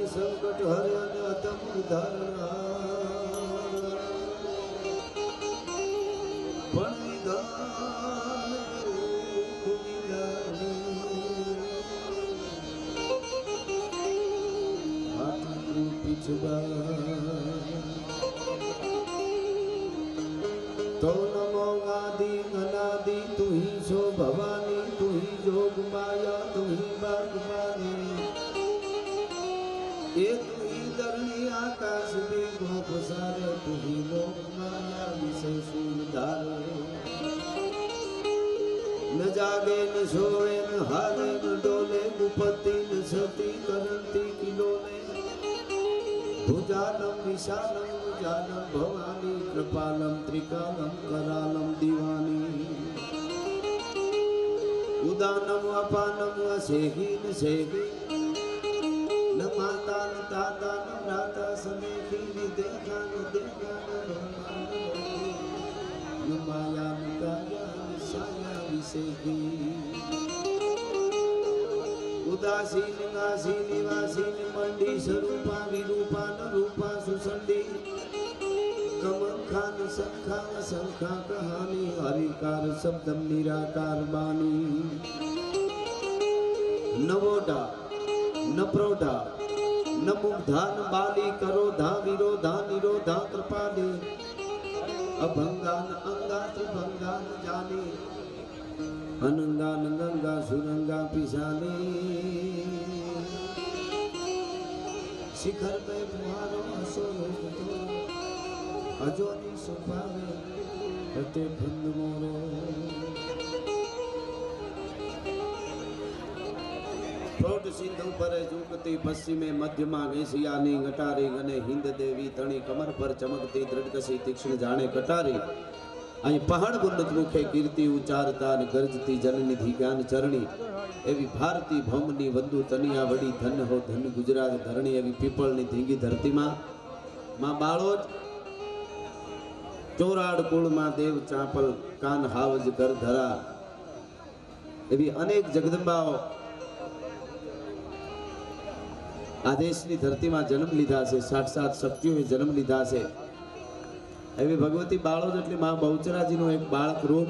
संकट हरण अतम धारणा तो नमो आदि अनादि तू ही सो भवानी तू ही जोग माया तू ही बागवानी एक ही धरणी आकाश भी गोप सारे तू ही लोक माया विषय सूल धारे न जागे न सोए न हारे न डोले मुपति न सती करंती किलोले भुजालम विशालम जानम भवानी कृपालम त्रिकालम करालम दीवानी उदानम अपानम असेही न सेही न माता न ताता न भ्राता समेखी न देखा न माया न काया न साया विसेखी उदासीन नासी निवासीन मंडी स्वरूपा विरूपा न रूपा सुसंडी कमखान संखान संखा कहानी हरिकार शब्दम निराकार बानी नवोडा न प्रोढा न मुग्धा न बाली करोधा विरोधा निरोधा कृपाली अभंगा न अंगा त्रिभंगा न जानी अनंगा न गंगा सुरंगा पिशानी शिखर पे तुम्हारो हसो अजोनी सुभावे हते भंग मोरो प्रोट सिंधु परे झुकती पश्चिमे मध्यमा वेशियानी गटारी गने हिंद देवी तणी कमर पर चमकती दृढ़कसी तीक्ष्ण जाने कटारी અહીં પહાડ ગુંડત મુખે કીર્તિ ઉચ્ચારતા અને ગરજતી જનનિધિ જ્ઞાન ચરણી એવી ભારતી ભૌમની વંદુ તનિયા વડી ધન હો ધન ગુજરાત ધરણી એવી પીપળની ધીંગી ધરતીમાં માં બાળોજ ચોરાડ કુળમાં દેવ ચાપલ કાન હાવજ કર ધરા એવી અનેક જગદંબાઓ આ દેશની ધરતીમાં જન્મ લીધા છે સાક્ષાત શક્તિઓએ જન્મ લીધા છે એવી ભગવતી બાળોજ એટલે માં બહુચરાજીનો એક બાળક રૂપ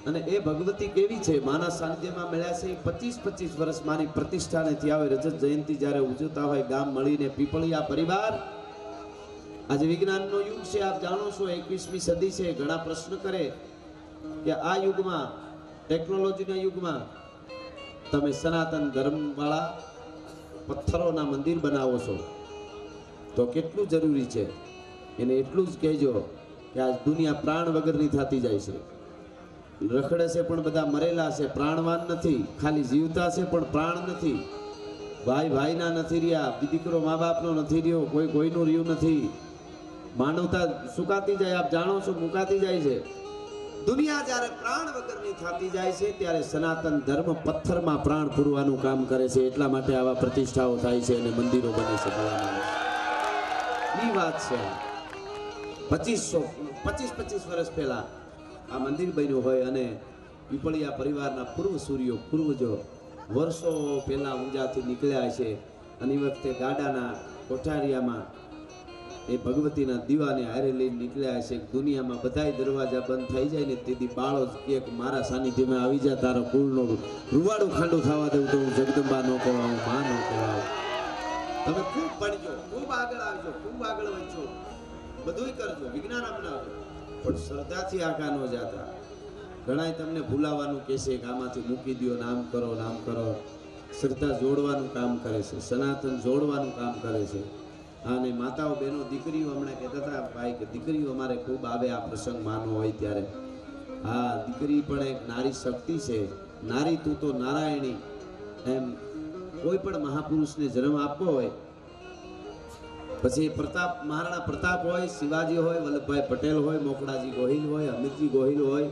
અને એ ભગવતી કેવી છે માના સાનિધ્યમાં મળ્યા છે 25 વર્ષ મારી પ્રતિષ્ઠાને થી આવે રજત જયંતિ જ્યારે ઉજવતા હોય ગામ મળીને પીપળિયા પરિવાર આજે વિજ્ઞાનનો યુગ છે આપ જાણો છો 21મી સદી છે ઘણા પ્રશ્ન કરે કે આ યુગમાં ટેકનોલોજીના યુગમાં તમે સનાતન ધર્મવાળા પથ્થરોના મંદિર બનાવો છો તો કેટલું જરૂરી છે એને એટલું જ કહેજો કે આજ દુનિયા પ્રાણ વગરની થતી જાય છે રખડે છે પણ બધા મરેલા છે પ્રાણવાન નથી ખાલી જીવતા છે પણ પ્રાણ નથી ભાઈ ભાઈના નથી રહ્યા દીકરો મા બાપનો નથી રહ્યો કોઈ કોઈનું રહ્યું નથી માનવતા સુકાતી જાય આપ જાણો છો મુકાતી જાય છે દુનિયા જ્યારે પ્રાણ વગરની થતી જાય છે ત્યારે સનાતન ધર્મ પથ્થરમાં પ્રાણ પૂરવાનું કામ કરે છે એટલા માટે આવા પ્રતિષ્ઠાઓ થાય છે અને મંદિરો બને છે એ વાત છે 25 વર્ષ પહેલા આ મંદિર બન્યું હોય અને પીપળિયા પરિવારના પૂર્વ સૂર્યો પૂર્વજો વર્ષો પહેલા ઊંઝાથી નીકળ્યા છે અને એ વખતે ગાડાના કોઠારિયામાં એ ભગવતીના દીવાને હારે લઈને નીકળ્યા છે દુનિયામાં બધાય દરવાજા બંધ થઈ જાય ને તેથી બાળો જ કે મારા સાનિધ્યમાં આવી જાય તારો કુળનો રૂવાડું ખાંડું થવા દઉં તો હું જગદંબા નો કહેવાઉં માં નો કહેવાઉં તમે ખૂબ ભણજો ખૂબ આગળ આવજો ખૂબ આગળ વધજો બધુંય કરજો વિજ્ઞાન અપનાવજો પણ શ્રદ્ધાથી આખા ન જાતા ઘણાય તમને ભૂલાવાનું કહેશે કે આમાંથી મૂકી દો નામ કરો શ્રદ્ધા જોડવાનું કામ કરે છે સનાતન જોડવાનું કામ કરે છે અને માતાઓ બહેનો દીકરીઓ હમણાં કહેતા હતા ભાઈ કે દીકરીઓ અમારે ખૂબ આવે આ પ્રસંગ માનો હોય ત્યારે હા દીકરી પણ એક નારી શક્તિ છે નારી તું તો નારાયણી, એમ કોઈ પણ મહાપુરુષને જન્મ આપવો હોય, પછી પ્રતાપ મહારાણા પ્રતાપ હોય, શિવાજી હોય, વલ્લભભાઈ પટેલ હોય, મોકળાજી ગોહિલ હોય, અમિતજી ગોહિલ હોય,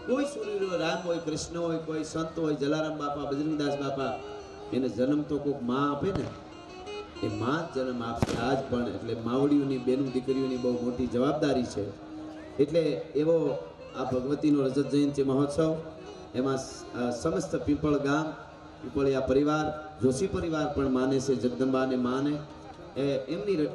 કોઈ સૂર્ય રામ હોય, કૃષ્ણ હોય, કોઈ સંત હોય, જલારામ બાપા, બજરંગદાસ બાપા, એને જન્મ તો કોઈક માં આપે ને, એ માં જ જન્મ આપશે આજ પણ. એટલે માવડીઓની બેનું દીકરીઓની બહુ મોટી જવાબદારી છે. એટલે એવો આ ભગવતીનો રજત જયંતિ મહોત્સવ, એમાં સમસ્ત પીપળ ગામ, પીપળિયા પરિવાર, જોશી પરિવાર પણ માને છે જગદંબાને માને. એમની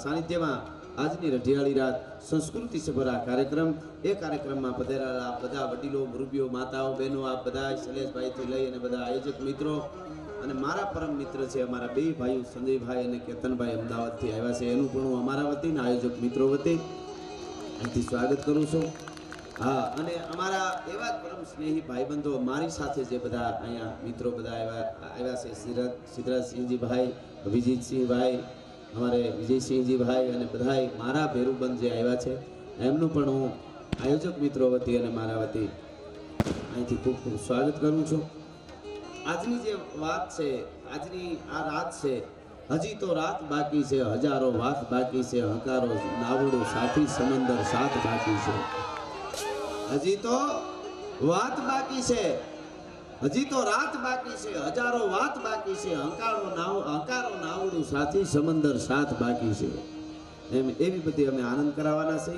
સાનિધ્યમાં આજની રઢિયાળી રાત સંસ્કૃતિ સભર આ કાર્યક્રમ, એ કાર્યક્રમમાં પધારેલા બધા વડીલો, મુરબીઓ, માતાઓ, બહેનો, આ બધા શૈલેષભાઈથી લઈ અને બધા આયોજક મિત્રો અને મારા પરમ મિત્ર છે અમારા બે ભાઈઓ સંજયભાઈ અને કેતનભાઈ અમદાવાદથી આવ્યા છે, એનું પણ હું અમારા વતી ને આયોજક મિત્રો વતી અહીંથી સ્વાગત કરું છું. હા, અને અમારા એવા જ પરમ સ્નેહી ભાઈબંધો મારી સાથે જે બધા અહીંયા મિત્રો બધા આવ્યા છે, સિદ્ધરાજસિંહજીભાઈ, વિજીતસિંહભાઈ, અમારે વિજયસિંહજીભાઈ અને બધાય મારા ભેરુબંધ જે આવ્યા છે, એમનું પણ હું આયોજક મિત્રો વતી અને મારા વતી અહીંથી ખૂબ ખૂબ સ્વાગત કરું છું. આજની જે વાત છે, આજની આ રાત છે, હજી તો રાત બાકી છે, હજારો વાત બાકી છે, હંકારો નાવડો સાથી સમંદર સાથ બાકી છે. હજી તો વાત બાકી છે, હજી તો રાત બાકી છે, હજારો વાત બાકી છે, હંકારો નાવડું સાથી સમંદર સાથ બાકી છે. એમ એવી બધી અમે આનંદ કરાવવાના છે.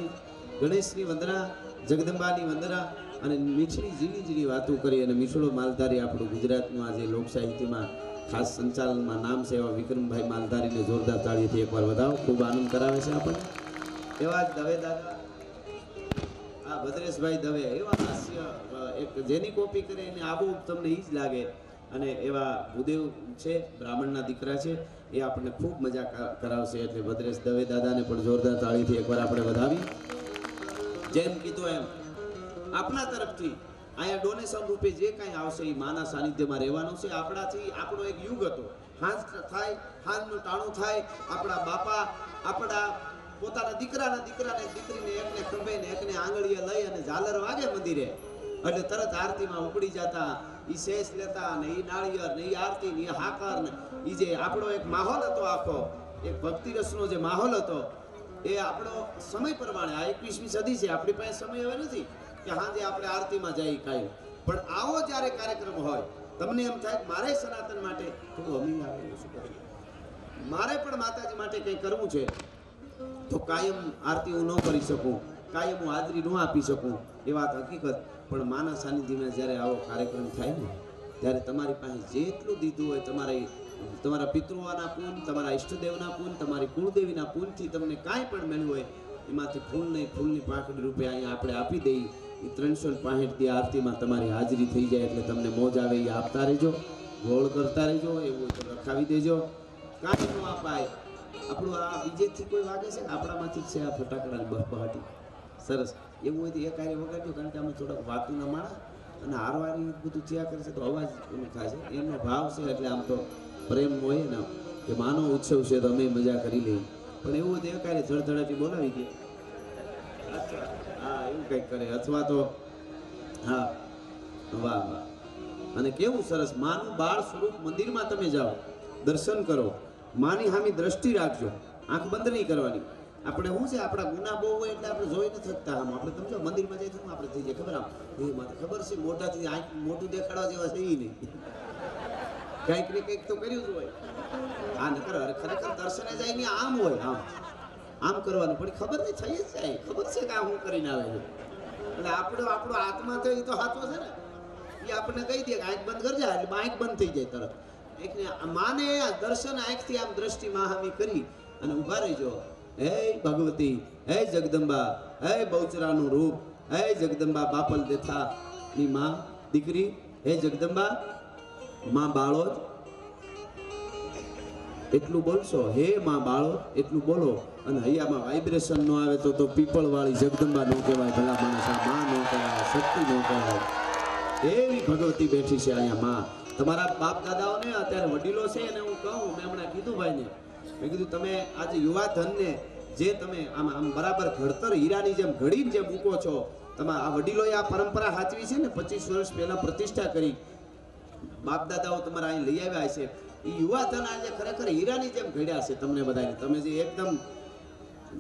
ગણેશની વંદના, જગદંબાની વંદના અને મીઠડી ઝીણી ઝીણી વાતો કરી અને મીઠડો માલધારી આપણું ગુજરાતનું આજે લોક સાહિત્યમાં ખાસ સંચાલનમાં નામ છે એવા વિક્રમભાઈ માલધારીને જોરદાર તાળીથી એકવાર વધાવો. ખૂબ આનંદ કરાવે છે આપણને. એવા જ દવે દાદા, આ ભદ્રેશભાઈ દવે, એવા હાસ્ય એક જેની કોપી કરે એને આબુ તમને એ જ લાગે. અને એવા ભૂદેવ છે, બ્રાહ્મણના દીકરા છે, એ આપણને ખૂબ મજા કરાવશે. એટલે ભદ્રેશ દવે દાદાને પણ જોરદાર તાળીથી એકવાર આપણે વધાવી. જેમ કીધું એમ આપણા તરફથી અહીંયા ડોનેશન રૂપે જે કાંઈ આવશે એ માના સાનિધ્યમાં રહેવાનું છે. આપણાથી આપણો એક યુગ હતો, હાંજ થાય, હાંજનું ટાણું થાય, આપણા બાપા આપણા પોતાના દીકરાને દીકરીને એકને ખંભે ને એકને આંગળીએ લઈ અને ઝાલર વાગે મંદિરે એટલે તરત આરતીમાં ઉપડી જતા, એ શેષ લેતા ને એ નાળિયેર ને એ આરતી ને એ હાકર ને એ જે આપણો એક માહોલ હતો, આખો એક ભક્તિ રસનો જે માહોલ હતો, એ આપણો સમય પ્રમાણે આ 21મી સદી છે, આપણી પાસે સમય હવે નથી કે હાજે આપણે આરતીમાં જઈ કાંઈ. પણ આવો જ્યારે કાર્યક્રમ હોય, તમને એમ થાય મારે સનાતન માટે થોડું અમીન આવેલું શું કરું, મારે પણ માતાજી માટે કંઈ કરવું છે, તો કાયમ આરતી હું ન કરી શકું, કાયમ હું હાજરી ન આપી શકું, એ વાત હકીકત. પણ માના સાનિધ્યમાં જ્યારે આવો કાર્યક્રમ થાય ને, ત્યારે તમારી પાસે જેટલું દીધું હોય, તમારા પિતૃઓના પૂન, તમારા ઈષ્ટદેવના પૂન, તમારી કુળદેવીના પૂનથી તમને કાંઈ પણ મળ્યું હોય, એમાંથી ફૂલની પાંખડી રૂપે અહીંયા આપણે આપી દઈએ. એ 365 દી આરતીમાં તમારી હાજરી થઈ જાય એટલે તમને મોજ આવે. એ આપતા રહેજો, ગોળ કરતા રહેજો, એવું તો રખાવી દેજો. કાંઈ ન અપાય. આપણું આ બીજેથી કોઈ વાગે છે, આપણામાંથી જ છે આ ફટાકડાની બહબહાટી. સરસ. એવું હોય તો એ કાર્ય વગાડજો, કારણ કે અમે થોડાક વાતુના માણા અને હારવારી બધું થયા કરે છે, તો અવાજ એનો થાય છે, એમનો ભાવ છે. એટલે આમ તો પ્રેમ હોય ને કે માનો ઉત્સવ છે તો અમે મજા કરી લઈએ. પણ એવું હોય તો એ કાર્ય ધડધડાટી બોલાવી દે, હા એવું કંઈક કરે, અથવા તો હા વાહ વાહ. અને કેવું સરસ માનું બાળ સ્વરૂપ મંદિરમાં તમે જાઓ, દર્શન કરો, માની સામી દ્રષ્ટિ રાખજો, આંખ બંધ નહીં કરવાની. આપણે શું છે, આપણા ગુના બહુ હોય એટલે આપણે જોઈ નથી શકતા. આમ આપણે સમજો મંદિરમાં જઈએ તો આપણે થઈ જાય ખબર, આમ એ મારે ખબર છે મોઢાથી આંખ મોટું દેખાડવા જેવા છે એ નહીં, કંઈક ને કંઈક તો કર્યું જ હોય. આ નકર ખરેખર દર્શને જાય ને આમ હોય, આમ કરવાનું, પણ ખબર નહીં થઈ જ જાય, ખબર છે કે આ હું કરીને આવે છે. એટલે આપણો આત્મા તો એ તો હાથો છે ને, એ આપણને કહી દે કે આંખ બંધ કરજે, એટલે આંખ બંધ થઈ જાય તરત. એકને માને દર્શન આંખથી આમ દ્રષ્ટિ માહામી કરી અને ઊભા રહીજો. હે ભગવતી, હે જગદંબા, હે બહુચરાનું રૂપ, હે જગદંબા બાપલ દેથા ની માં દીકરી, હે જગદંબા માં બાળો, એટલું બોલશો. હે માં બાળો એટલું બોલો. અને હૈયામાં વાઇબ્રેશન નો આવે તો પીપળ વાળી જગદંબા નો કહેવાય, ભલા માણસ માં નો કહેવાય, શક્તિ નો કહેવાય. એવી ભગવતી બેઠી છે અહીંયા માં. તમારા બાપ દાદાઓને અત્યારે વડીલો છે એને હું કહું, મેં હમણાં કીધું ભાઈને, મેં કીધું તમે આજે યુવા ધનને જે તમે આમ બરાબર ઘડતર હીરાની જેમ ઘડીને જે મૂકો છો, તમારા આ વડીલોએ આ પરંપરા સાચવી છે ને, 25 વર્ષ પહેલા પ્રતિષ્ઠા કરી, બાપ દાદાઓ તમારા અહીં લઈ આવ્યા છે એ યુવા ધન આજે ખરેખર હીરાની જેમ ઘડ્યા છે તમને બધાને. તમે જે એકદમ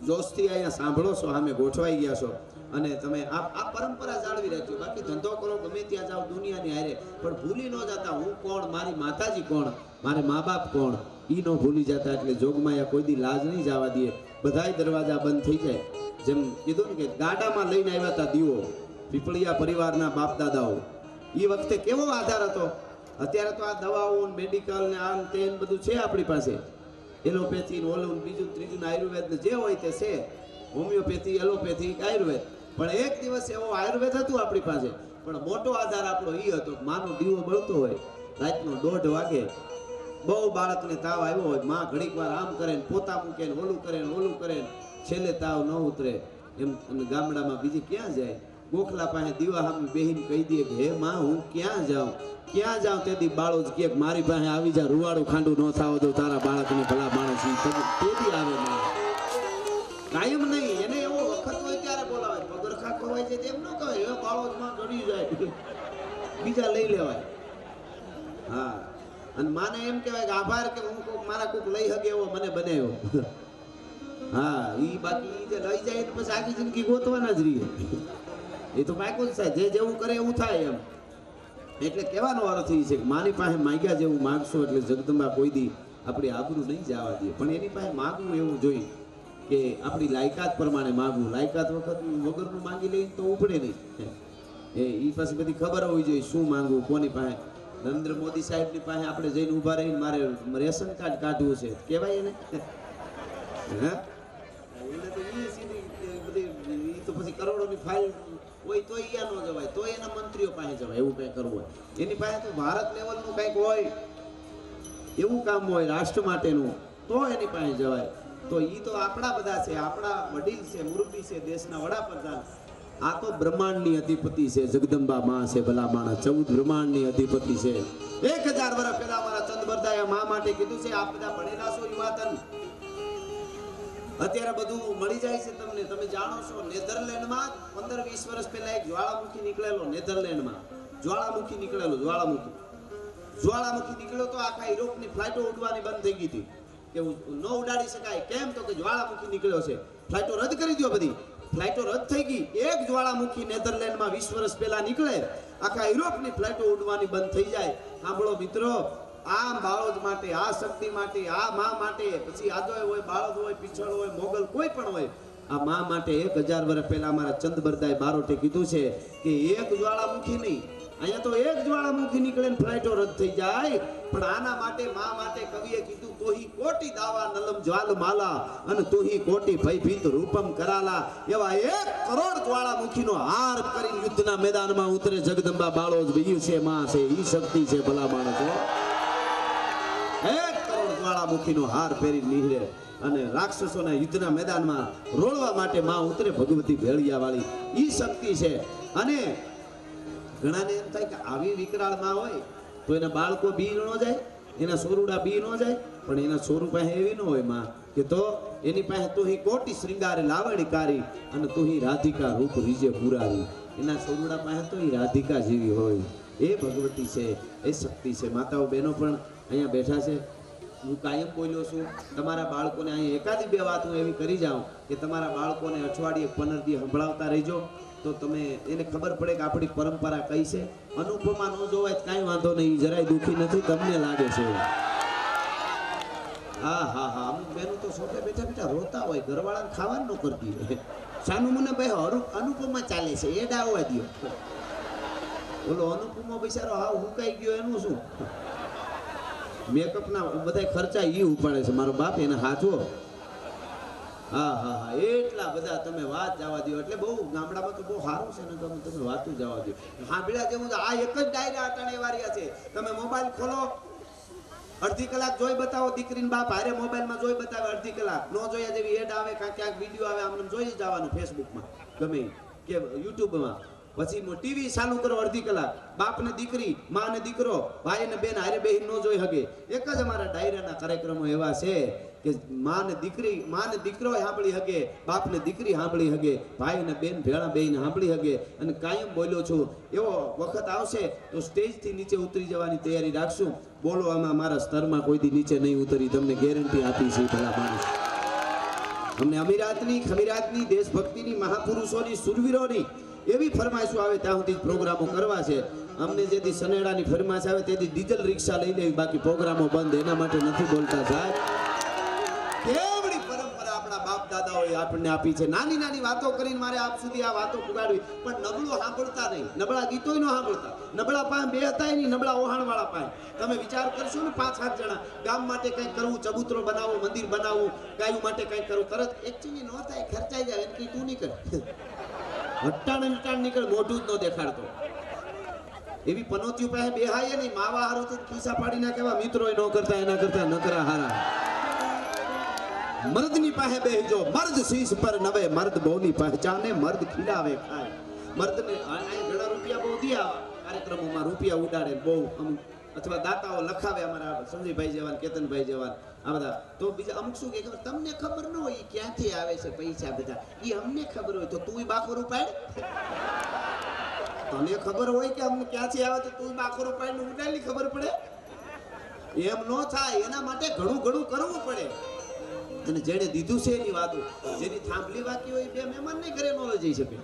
જોશથી અહીંયા સાંભળો છો, સામે ગોઠવાઈ ગયા છો અને તમે આ પરંપરા જાળવી રાખજો. બાકી ધંધો કરો, ગમે ત્યાં જાઓ દુનિયાની હારે, પણ ભૂલી ન જતા હું કોણ, મારી માતાજી કોણ, મારે મા બાપ કોણ, ઈ ન ભૂલી જતા. એટલે જોગમાયા કોઈ દી લાજ નહીં જવા દે. બધાય દરવાજા બંધ થઈ જાય. જેમ કીધું ને કે ગાડામાં લઈને આવ્યા હતા દીવો પીપળિયા પરિવારના બાપ દાદાઓ. એ વખતે કેવો આધાર હતો. અત્યારે તો આ દવાઓ મેડિકલ ને આમ તેમ બધું છે આપણી પાસે, એલોપેથી ઓલું બીજું ત્રીજું આયુર્વેદ ને જે હોય તે છે, હોમિયોપેથી એલોપેથી આયુર્વેદ. પણ એક દિવસ એવો આયુર્વેદ હતું આપણી પાસે, પણ મોટો આધાર આપણો એ હતો માનો દીવો બળતો હોય રાતનો 1:30 વાગે, બહુ બાળકને તાવ આવ્યો હોય, માં ઘડીક વાર આમ કરે ને પોતા મૂકે ને ઓલું કરે ને છેલ્લે તાવ ન ઉતરે એમ. અને ગામડામાં બીજી ક્યાં જાય, ગોખલા પાસે દીવા સામે બેહીને કહી દે કે હે માં હું ક્યાં જાઉં તેથી બાળો જ કે મારી પાસે આવી જા, રૂવાડું ખાંડું ન થાવ દો તારા બાળકને ભલા માણસ તેથી આવે માં. કાયમ નહીં, એને એવો વખત હોય ત્યારે બોલાવે. પગરખા ખવાય છે તેમ ન કહે, હવે બાળો જ માં ગળી જાય, બીજા લઈ લેવાય. હા, અને માને એમ કહેવાય કે આભાર કે હું કોક મારા કોક લઈ શકે એવો મને બનાવ્યો. હા, ઈ બાકી જે લઈ જાય તો પછી આખી જિંદગી ગોતવાના જ રહીએ. એ તો પાકું જ થાય, જે જેવું કરે એવું થાય એમ. એટલે કહેવાનો અર્થ એ છે કે માની પાસે માગ્યા જેવું માગશો એટલે જગદંબા કોઈ દી આપણી આબરૂ નહીં જવા દે. પણ એની પાસે માગવું એવું જોઈએ કે આપણી લાયકાત પ્રમાણે માગવું. લાયકાત વખત વગરનું માંગી લઈએ તો ઉપડે નહીં. એ પાસે બધી ખબર હોવી જોઈએ શું માંગવું, કોની પાસે. નરેન્દ્ર મોદી સાહેબની પાસે આપણે જઈને ઊભા રહીને મારે રેશન કાર્ડ કાઢવું છે કહેવાય એને? હા, એટલે તો એ સીધી બધી તો પછી કરોડોની ફાઇલ હોય તો અહીંયા ન જવાય, તો એના મંત્રીઓ પાસે જવાય. એવું કંઈ કરવું હોય એની પાસે તો ભારત લેવલનું કંઈક હોય, એવું કામ હોય રાષ્ટ્ર માટેનું, તો એની પાસે જવાય. તો એ તો આપણા બધા છે, આપણા વડીલ છે, મુરબ્બી છે, દેશના વડાપ્રધાન. આ તો બ્રહ્માંડની અધિપતિ છે, જગદંબા માં છે ભલા માણસ, 14 બ્રહ્માંડની અધિપતિ છે. 1000 વર્ષ પહેલા મારા ચંદબરદાએ મા માટે કીધું છે આ બધા ભણેલા છો યુવાધન. અત્યારે બધું મળી જાય છે તમને. તમે જાણો છો નેધરલેન્ડમાં 15-20 વર્ષ પહેલા એક જ્વાળામુખી નીકળેલો, નેધરલેન્ડમાં જ્વાળામુખી નીકળેલો, જ્વાળામુખી નીકળ્યો તો આખા યુરોપની ફ્લાઇટો ઉડવાની બંધ થઈ ગઈ હતી કે ન ઉડાડી શકાય. કેમ તો કે જ્વાળામુખી નીકળ્યો છે, ફ્લાઇટો રદ કરી દો. બધી ફ્લાઇટો રદ થઈ ગઈ. એક જ્વાળામુખી નેધરલેન્ડમાં 20 વર્ષ પહેલા નીકળે, આખા યુરોપની ફ્લાઇટો ઉડવાની બંધ થઈ જાય. સાંભળો મિત્રો, આ બાળોદ માટે, આ શક્તિ માટે, આ માં માટે, પછી આદોય હોય, બાળોદ હોય, પીછળ હોય, મોગલ કોઈ પણ હોય, આ માં માટે 1000 વર્ષ પહેલા અમારા ચંદબરદાએ બારોટે કીધું છે કે એક જ્વાળામુખી નહીં, અહીંયા તો એક જ્વાળામુખી નીકળે ને ફ્લાઇટો રદ થઈ જાય, પણ આના માટે માં માટે કવિએ કીધું તોહી કોટી દાવા નલમ જ્વાલ માલા અને તોહી કોટી ભયભીત રૂપમ કરાલા. એવા 1 કરોડ જ્વાળામુખીનો હાર કરી યુદ્ધના મેદાનમાં ઉતરે જગદંબા બાળોદ. ઈ છે માં છે, ઈ શક્તિ છે ભલા માણસો. 1 કરોડ જ્વાળામુખીનો હાર પહેરી નીકળે અને રાક્ષસોના યુદ્ધના મેદાનમાં રોળવા માટે માં ઉતરે. ભગવતી ભેળિયા વાળી ઈ શક્તિ છે. અને ઘણાને એમ થાય કે આવી વિકરાળ માં હોય તો એના બાળકો બી ન જાય, એના સોરુડા બી ન જાય, પણ એના સોરુ પાસે એવી ન હોય માં કે તો એની પાસે તુહી કોટી શ્રૃંગારે લાવણીકારી અને તુહી રાધિકા રૂપ રીજે પુરારી. એના સોરુડા પાસે તો એ રાધિકા જેવી હોય. એ ભગવતી છે, એ શક્તિ છે. માતાઓ બહેનો પણ અહીંયા બેઠા છે. હું કાયમ બોલ્યો છું, તમારા બાળકોને અહીંયા એકાદી 2 વાત હું એવી કરી જાઉં કે તમારા બાળકોને અઠવાડિયે 15 દી સંભળાવતા રહેજો, તો તમે એને ખબર પડે કે આપણી પરંપરા કઈ છે. અનુપમા ન જોવાય કાંઈ વાંધો નહીં, જરાય દુઃખી નથી, તમને લાગે છે. હા હા હા, અમુક બહેનો તો સોફે બેઠા રોતા હોય, ઘરવાળાને ખાવાનું ન કરતી હોય. સાનું મને ભાઈ અનુપમા ચાલે છે, એ ડાવવા દો. બોલો અનુપમા બિચારો હાવ હુકાઈ ગયો, એનું શું? મેકઅપના બધા ખર્ચા ઈ ઉપાડે છે મારો બાપ, એને હાથવો. હા હા હા, એટલા બધા તમે વાત જવા દો. એટલે બહુ ગામડામાં તો બહુ સારું છે ને, તમે વાતું જવા દો. સાંભળ્યા જેવું આ એક જ ડાયરા અટાણે વાર્યા છે. તમે મોબાઈલ ખોલો, અડધી કલાક જોઈ બતાવો, દીકરીને બાપ હારે મોબાઈલમાં જોઈ બતાવે અડધી કલાક. ન જોયા જેવી એડ આવે, ક્યાંક વિડીયો આવે, આમને જોઈ જવાનું ફેસબુકમાં ગમે કે યુટ્યુબમાં. પછી ટીવી ચાલુ કરો અડધી કલાક, બાપ ને દીકરી, માં ને દીકરો, ભાઈ ને બેન હારે બેહીને ન જોઈ શકે. એક જ અમારા ડાયરાના કાર્યક્રમો એવા છે કે માં ને દીકરો સાંભળી શકે, બાપ ને દીકરી સાંભળી શકે, ભાઈ ને બેન ભેળા બેહીને સાંભળી શકે. અને કાયમ બોલ્યો છું, એવો વખત આવશે તો સ્ટેજ થી નીચે ઉતરી જવાની તૈયારી રાખશું. બોલવામાં મારા સ્તરમાં કોઈ દી નીચે નહીં ઉતરી, તમને ગેરંટી આપી છે. ભલા માણસ, અમને અમીરાતની ખમીરાતની દેશભક્તિની મહાપુરુષોની સુરવીરોની એવી ફરમાઈશો આવે ત્યાં સુધી પ્રોગ્રામો કરવા છે. અમને જેથી સનેડાની ફરમાઈશ આવે તેથી ડીઝલ રિક્ષા લઈ લેવી, બાકી પ્રોગ્રામો બંધ. એના માટે નથી બોલતા સાહેબ. કેવડી પરંપરા આપણા બાપ દાદાઓએ આપણને આપી છે. નાની નાની વાતો કરીને મારે આપ સુધી આ વાતો પુગાડવી, પણ નબળો સાંભળતા નહીં, નબળા ગીતોય ન સાંભળતા. નબળા પાસે બે હતા નહીં, નબળા ઓહાણવાળા પાસે. તમે વિચાર કરશો ને, 5-7 જણા ગામ માટે કંઈક કરવું, ચબૂતરો બનાવો, મંદિર બનાવવું, ગાયું માટે કંઈક કરવું, તરત એકચ્યુઅલી ન થાય, ખર્ચાઈ જાય. એમ તું નહીં કર, હટ્ટાણ નીકળ, મોઢું જ ન દેખાડતો. એવી પનોતીઓ પાસે બેહાય નહીં. માવા હારું તો ખિસ્સા પાડી નાખેવા મિત્રો ન કરતા, એના કરતા નકરા હારા. મર્દની પાસે બેહજો, મર્દ શીશ પર નવે, મર્દ બોની પહેચાને, મર્દ ખીલાવે ખાય. મર્દને ઘણા રૂપિયા બહુ દિયા કાર્યક્રમોમાં, રૂપિયા ઉડાડે બહુ અમુક, અથવા દાતાઓ લખાવે. અમારા સંજયભાઈ જેવા, કેતનભાઈ જેવા, આ બધા. તો બીજા અમુક શું કે ખબર, તમને ખબર ન હોય ક્યાંથી આવે છે પૈસા બધા, એ અમને ખબર હોય તો તું બાખો રૂપાડ. તને ખબર હોય કે અમને ક્યાંથી આવે તો તું બાખો રૂપાડ ને ઉડાડલી ખબર પડે? એમ ન થાય. એના માટે ઘણું ઘણું કરવું પડે. અને જેને દીધું છે એની વાતો, જેની થાંભલી વાકી હોય, બે મહેમાન ને ઘરે ન લઈ જઈ શકે.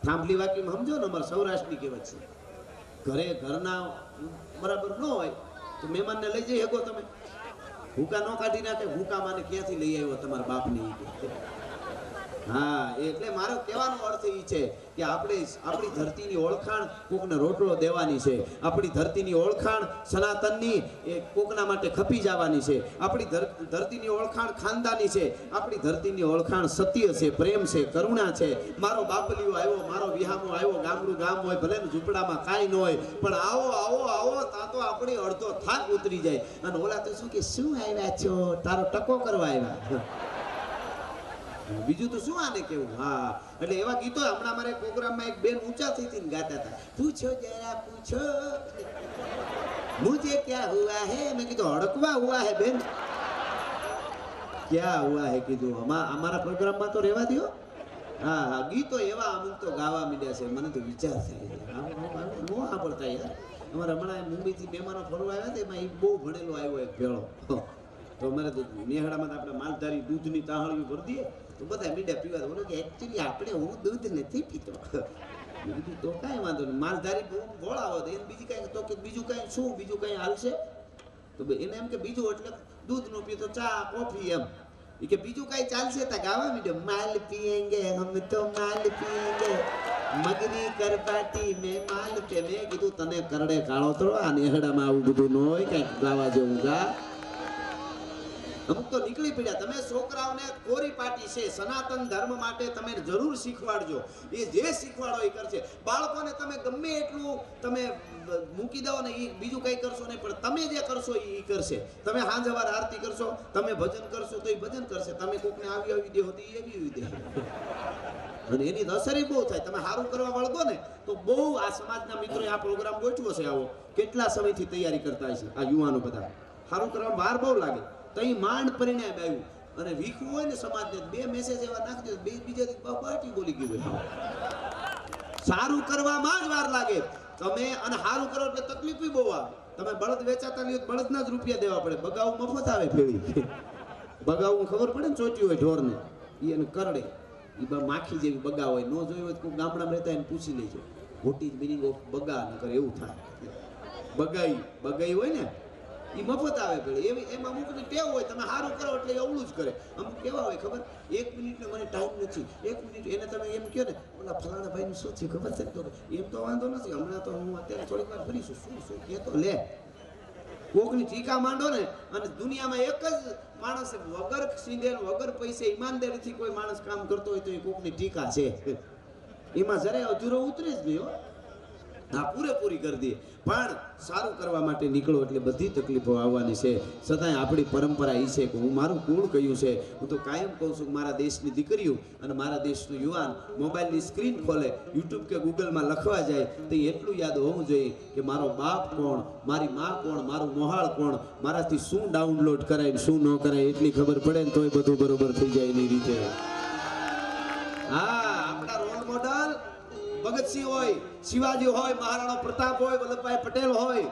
થાંભલી વાકીમાં સમજો ને, અમારા સૌરાષ્ટ્રની કહેવત છે, ઘરે ઘરના બરાબર ન હોય તો મહેમાનને લઈ જઈ શકો તમે? ભૂકા ન કાઢી નાખે. ભૂકા માને ક્યાંથી લઈ આવ્યો તમારા બાપની? હા, એટલે મારો કહેવાનો અર્થ એ છે કે આપણે આપણી ધરતીની ઓળખાણ કોકને રોટલો દેવાની છે. આપણી ધરતીની ઓળખાણ સનાતનની એ કોકના માટે ખપી જવાની છે. આપણી ધરતીની ઓળખાણ ખાનદાની છે. આપણી ધરતીની ઓળખાણ સત્ય છે, પ્રેમ છે, કરુણા છે. મારો બાપલીઓ આવ્યો, મારો વિહામો આવ્યો, ગામડું ગામ હોય, ભલે ને ઝૂંપડામાં કાંઈ ન હોય, પણ આવો આવો આવો ત્યાં તો આપણી અડધો થાક ઉતરી જાય. અને ઓલા તો શું કે, શું આવ્યા છો? તારો ટકો કરવા આવ્યા. બીજું તો શું આને કેવું? હા, એટલે એવા ગીતો હમણાં મારે પ્રોગ્રામમાં એક બેન ઊંચા થઈ ગાતા હતા, પૂછો જરા પૂછો મુझे क्या हुआ है. મેં કીધું હડકવા હુઆ હે બેન, ક્યાં હુઆ હે કીધું. અમારા પ્રોગ્રામમાં તો રહેવા દો. હા હા, ગીતો એવા અમુક તો ગાવા માંડ્યા છે, મને તો વિચાર થાય નો સાંભળતા યાર. અમારે હમણાં મુંબઈથી મહેમાનો ફરવા આવ્યા હતા, એમાં એ બહુ ભણેલો આવ્યો એક ભેળો. તો અમારે તો નેહડામાં આપણે માલધારી દૂધની તાહળીઓ ભરી દઈએ તો બધા મીઠા પીવા. બોલો કે એકચ્યુઅલી આપણે હું દૂધ નથી પીતો. બીજું તો કાંઈ વાંધો નહીં, માલધારી ગોળાવો તો એને બીજી કાંઈ, તો કે બીજું કાંઈ શું, બીજું કાંઈ હાલશે? તો એને એમ કે બીજું એટલે દૂધ નો પીતો, ચા કોફી એમ. એ કે બીજું કાંઈ ચાલશે? તા ગાવા મીઠે, માલ પીએંગે હમ તો માલ પીએંગે, મગની કરપાટી મેં માલ પે. મેં કીધું તને કરડે કાળો તો આ નેહડામાં આવું બધું ન હોય, કાંઈક ગાવા જેવું ગા. અમુક તો નીકળી પડ્યા. તમે છોકરાઓને કોરી પાટી છે, સનાતન ધર્મ માટે તમે જરૂર શીખવાડજો. એ જે શીખવાડો એ કરશે. બાળકોને તમે ગમે એટલું તમે મૂકી દો ને, એ બીજું કંઈ કરશો નહીં, પણ તમે જે કરશો એ કરશે. તમે સાંજ સવાર આરતી કરશો, તમે ભજન કરશો તો એ ભજન કરશે. તમે કોકને આવી દે હોતી એ એવી દે, અને એની અસર બહુ થાય. તમે સારું કરવા વળગો ને તો બહુ. આ સમાજના મિત્રોએ આ પ્રોગ્રામ ગોઠવો છે આવો, કેટલા સમયથી તૈયારી કરતા છે આ યુવાનો બધા. સારું કરવામાં વાર બહુ લાગે. તો અહીં માંડ પરિણામ આવ્યું. અને વીખવું હોય ને સમાજને, 2 મેસેજ એવા નાખી દો, બીજા દિવસ પાર્ટી બોલી ગયું હોય. સારું કરવામાં જ વાર લાગે. તમે અને સારું કરો એટલે તકલીફ બહુ આવે. તમે બળદ વેચાતા લ્યો, બળદના જ રૂપિયા દેવા પડે. બગાવું મફત આવે ફેરી. બગાવું ખબર પડે ને, ચોટ્યું હોય ઢોરને, એને કરડે. એ માખી જેવી બગા હોય. ન જોયું હોય કોઈ ગામડામાં રહેતા એને પૂછી લેજો. મોટી મિનિંગ ઓફ બગા ન કરે એવું થાય. બગાઈ હોય ને એ મફત આવે પેલી એવી. એમાં અમુકની ટેવ હોય, તમે સારું કરો એટલે અવળું જ કરે. અમુક કેવા હોય ખબર, 1 મિનિટનો મને ટાઈમ નથી, 1 મિનિટ. એને તમે એમ કહો ને, ઓલા ફલાણા ભાઈનું શું થયું ખબર છે? તો એમ તો વાંધો નથી, હમણાં તો હું અત્યારે થોડીક વાર ફરીશું. શું કહેતો લે, કોકની ટીકા માંડો ને. અને દુનિયામાં એક જ માણસ વગર સીધે વગર પૈસે ઈમાનદારીથી કોઈ માણસ કામ કરતો હોય તો એ કોકની ટીકા છે. એમાં જરાય અધૂરો ઉતરે જ નહીં હો. હા પૂરેપૂરી કરી દઈએ, પણ સારું કરવા માટે નીકળો એટલે બધી તકલીફો આવવાની છે. છતાંય આપણી પરંપરા એ છે કે હું મારું કુળ કયું છે. હું તો કાયમ કહું છું કે મારા દેશની દીકરીઓ અને મારા દેશનું યુવાન મોબાઈલની સ્ક્રીન ખોલે, યુટ્યુબ કે ગૂગલમાં લખવા જાય તો એટલું યાદ હોવું જોઈએ કે મારો બાપ કોણ, મારી મા કોણ, મારું મોહાળ કોણ, મારાથી શું ડાઉનલોડ કરાય ને શું ન કરાય એટલી ખબર પડે ને તોય બધું બરોબર થઈ જાય એની રીતે. હા, આપણા રોલ મોડલ ભગતસિંહ હોય, શિવાજી હોય, મહારાણા પ્રતાપ હોય, વલ્લભભાઈ પટેલ હોય,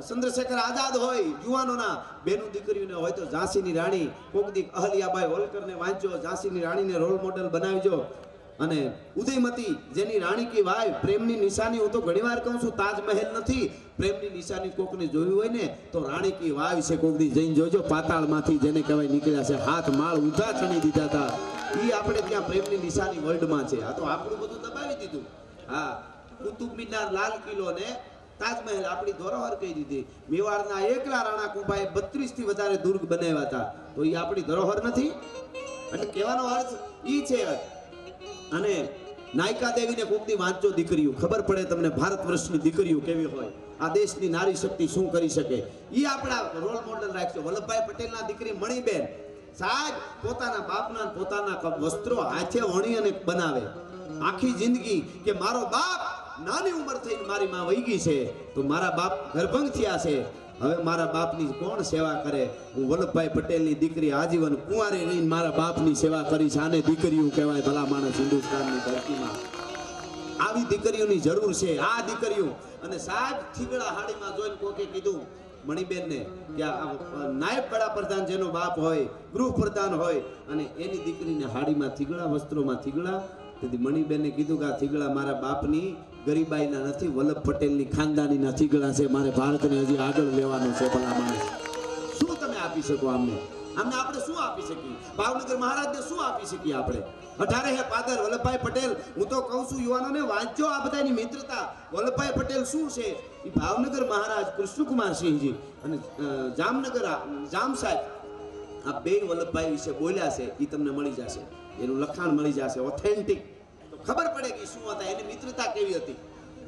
ચંદ્રશેખર આઝાદ હોય, યુવાનોના બેનું દીકરીઓને હોય તો ઝાંસીની રાણી કોકદીક અહલ્યાબાઈ હોલકરને વાંચજો, ઝાંસીની રાણીને રોલ મોડલ બનાવજો. અને ઉદયમતી જેની રાણી કી વાય, પ્રેમની નિશાની હું તો ઘણીવાર કહું છું તાજમહેલ નથી, પ્રેમની નિશાની કોકને જોયું હોય ને તો રાણી કી વાવ છે. કોકદી જઈને જોજો, પાતાળમાંથી જેને કહેવાય નીકળ્યા છે, હાથ માળ ઊંધા ચણી દીધા હતા, એ આપણે ત્યાં પ્રેમની નિશાની વર્લ્ડમાં છે. આ તો આપણું બધું દબાવી દીધું. હા, કુતુબ મિનાર, લાલ કિલ્લો ને તાજમહેલ આપણી ધરોહર કહી દીધી. મેવાડના એકલા રાણા કુંભાએ 32 થી વધારે દુર્ગ બનાવ્યા હતા, તો એ આપણી ધરોહર નથી? એટલે કહેવાનો અર્થ ઈ છે. અને નાયકા દેવીને કોકની વાંચો દીકરીઓ, ખબર પડે તમને ભારત વર્ષની દીકરીઓ કેવી હોય, આ દેશની નારી શક્તિ શું કરી શકે. ઈ આપણા રોલ મોડલ રાખજો. વલ્લભભાઈ પટેલના દીકરી મણિબેન સાહેબ પોતાના બાપના પોતાના વસ્ત્રો હાથે વણી અને બનાવે. આખી જિંદગી કે મારો બાપ નાની ઉંમર થઈને મારી માં વહી ગઈ છે તો મારા બાપ ગર્ભંગ થયા છે, હવે મારા બાપની કોણ સેવા કરે. હું વલ્લભભાઈ પટેલની દીકરી આજીવન કુંવારી રહીને મારા બાપની સેવા કરી છે. આને દીકરીઓ કહેવાય ભલા માણસ હિન્દુસ્તાનની ધરતીમાં. આવી દીકરીઓની જરૂર છે, આ દીકરીઓ. અને સાહેબ થીગડા હાડીમાં જોઈને કોકે કીધું મણિબેનને કે નાયબ વડાપ્રધાન જેનો બાપ હોય, ગૃહપ્રધાન હોય અને એની દીકરીને હાડીમાં થીગડા, વસ્ત્રોમાં થીગડા. તેથી મણિબેનને કીધું કે આ થીગડા મારા બાપની ગરીબાઈના નથી, વલ્લભ પટેલની ખાનદાનીના થીગડા છે, મારે ભારતને હજી આગળ લેવાનો છે. ભલા માણસ શું તમે આપી શકો અમને? અમને આપણે શું આપી શકીએ? ભાવનગર મહારાજને શું આપી શકીએ આપણે? 18 હે પાદર વલ્લભભાઈ પટેલ. હું તો કહું છું યુવાનોને વાંચજો આ બધાની મિત્રતા. વલ્લભભાઈ પટેલ શું છે? એ ભાવનગર મહારાજ કૃષ્ણકુમાર સિંહજી અને જામનગર જામ સાહેબ, આ બે વલ્લભભાઈ વિશે બોલ્યા છે. એ તમને મળી જશે, એનું લખાણ મળી જશે ઓથેન્ટિક, તો ખબર પડે કે શું હતા, એની મિત્રતા કેવી હતી.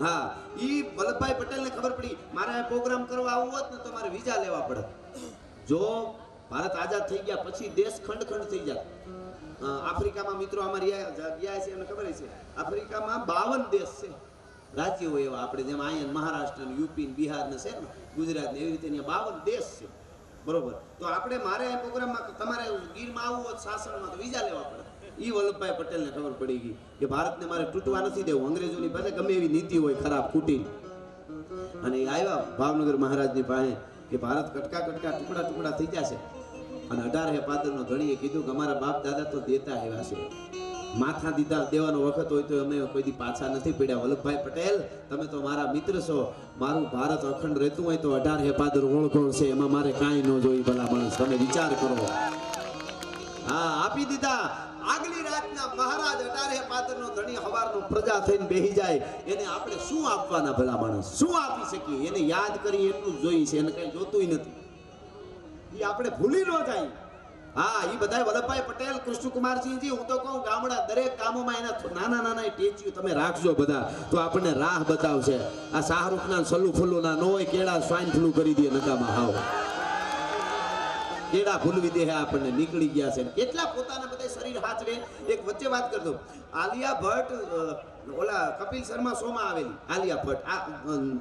હા, ઈ વલ્લભભાઈ પટેલને ખબર પડી મારે પ્રોગ્રામ કરવા આવવું હોત ને તો મારે વિઝા લેવા પડે. જો ભારત આઝાદ થઈ ગયા પછી દેશ ખંડ ખંડ થઈ જાય. આફ્રિકામાં મિત્રો અમારે ગયા છે, એમને ખબર છે આફ્રિકામાં 52 દેશ છે, રાજ્યો હોય એવા. આપણે જેમ અહીંયા મહારાષ્ટ્ર, યુપી, બિહાર ને છે ને, ગુજરાત ને, એવી રીતે અહીંયા 52 દેશ છે. બરોબર, તો આપણે મારે આ પ્રોગ્રામમાં તમારે ગીરમાં આવવું હોય શાસનમાં તો વિઝા લેવા પડે. ઈ વલ્લભભાઈ પટેલને ખબર પડી ગઈ કે ભારતને મારે તૂટવા નથી દેવું. અંગ્રેજોની પાસે ગમે એવી નીતિ હોય ખરાબ ખોટી, અને એ આવ્યા ભાવનગર મહારાજની પાસે કે ભારત કટકા કટકા ટુકડા ટુકડા થઈ જશે. અને 18 હે પાદરનો ધણીએ કીધું કે અમારા બાપ દાદા તો દેતા આવ્યા છે, માથા દીધા દેવાનો વખત હોય તો અમે કોઈ દી પાછા નથી પડ્યા. વલ્લભભાઈ પટેલ તમે તો મારા મિત્ર છો, મારું ભારત અખંડ રહેતું હોય તો 18 હે પાદર ઓળખોળ છે, એમાં મારે કાંઈ ન જોઈ. ભલા માણસ તમે વિચાર કરો. હા, આપી દીધા. આગલી રાતના મહારાજ 18 હે પાદરનો ધણી હવારનો પ્રજા થઈને બેહી જાય, એને આપણે શું આપવાના? ભલા માણસ શું આપી શકીએ? એને યાદ કરી એટલું જ જોઈએ છે, એને કઈ જોતું નથી. એ આપણે ભૂલી ન જાય. હા, એ બધા વલ્લભભાઈ પટેલ, કૃષ્ણકુમારસિંહજી, હું તો કહું ગામડા દરેક ગામોમાં એના નાના નાના ટેચ્યુ તમે રાખજો બધા, તો આપણને રાહ બતાવશે. આ શાહરૂખના સલ્લુ ફલ્લુના ન હોય, કેળા સ્વાઇન ફ્લુ કરી દે નકામાં. હાવ કેળા ભૂલવી દે આપણને, નીકળી ગયા છે. કેટલા પોતાના બધા શરીર હાચવે. એક વચ્ચે વાત કરતો, આલિયા ભટ્ટ ઓલા કપિલ શર્મા શોમાં આવેલી આલિયા ભટ્ટ, આ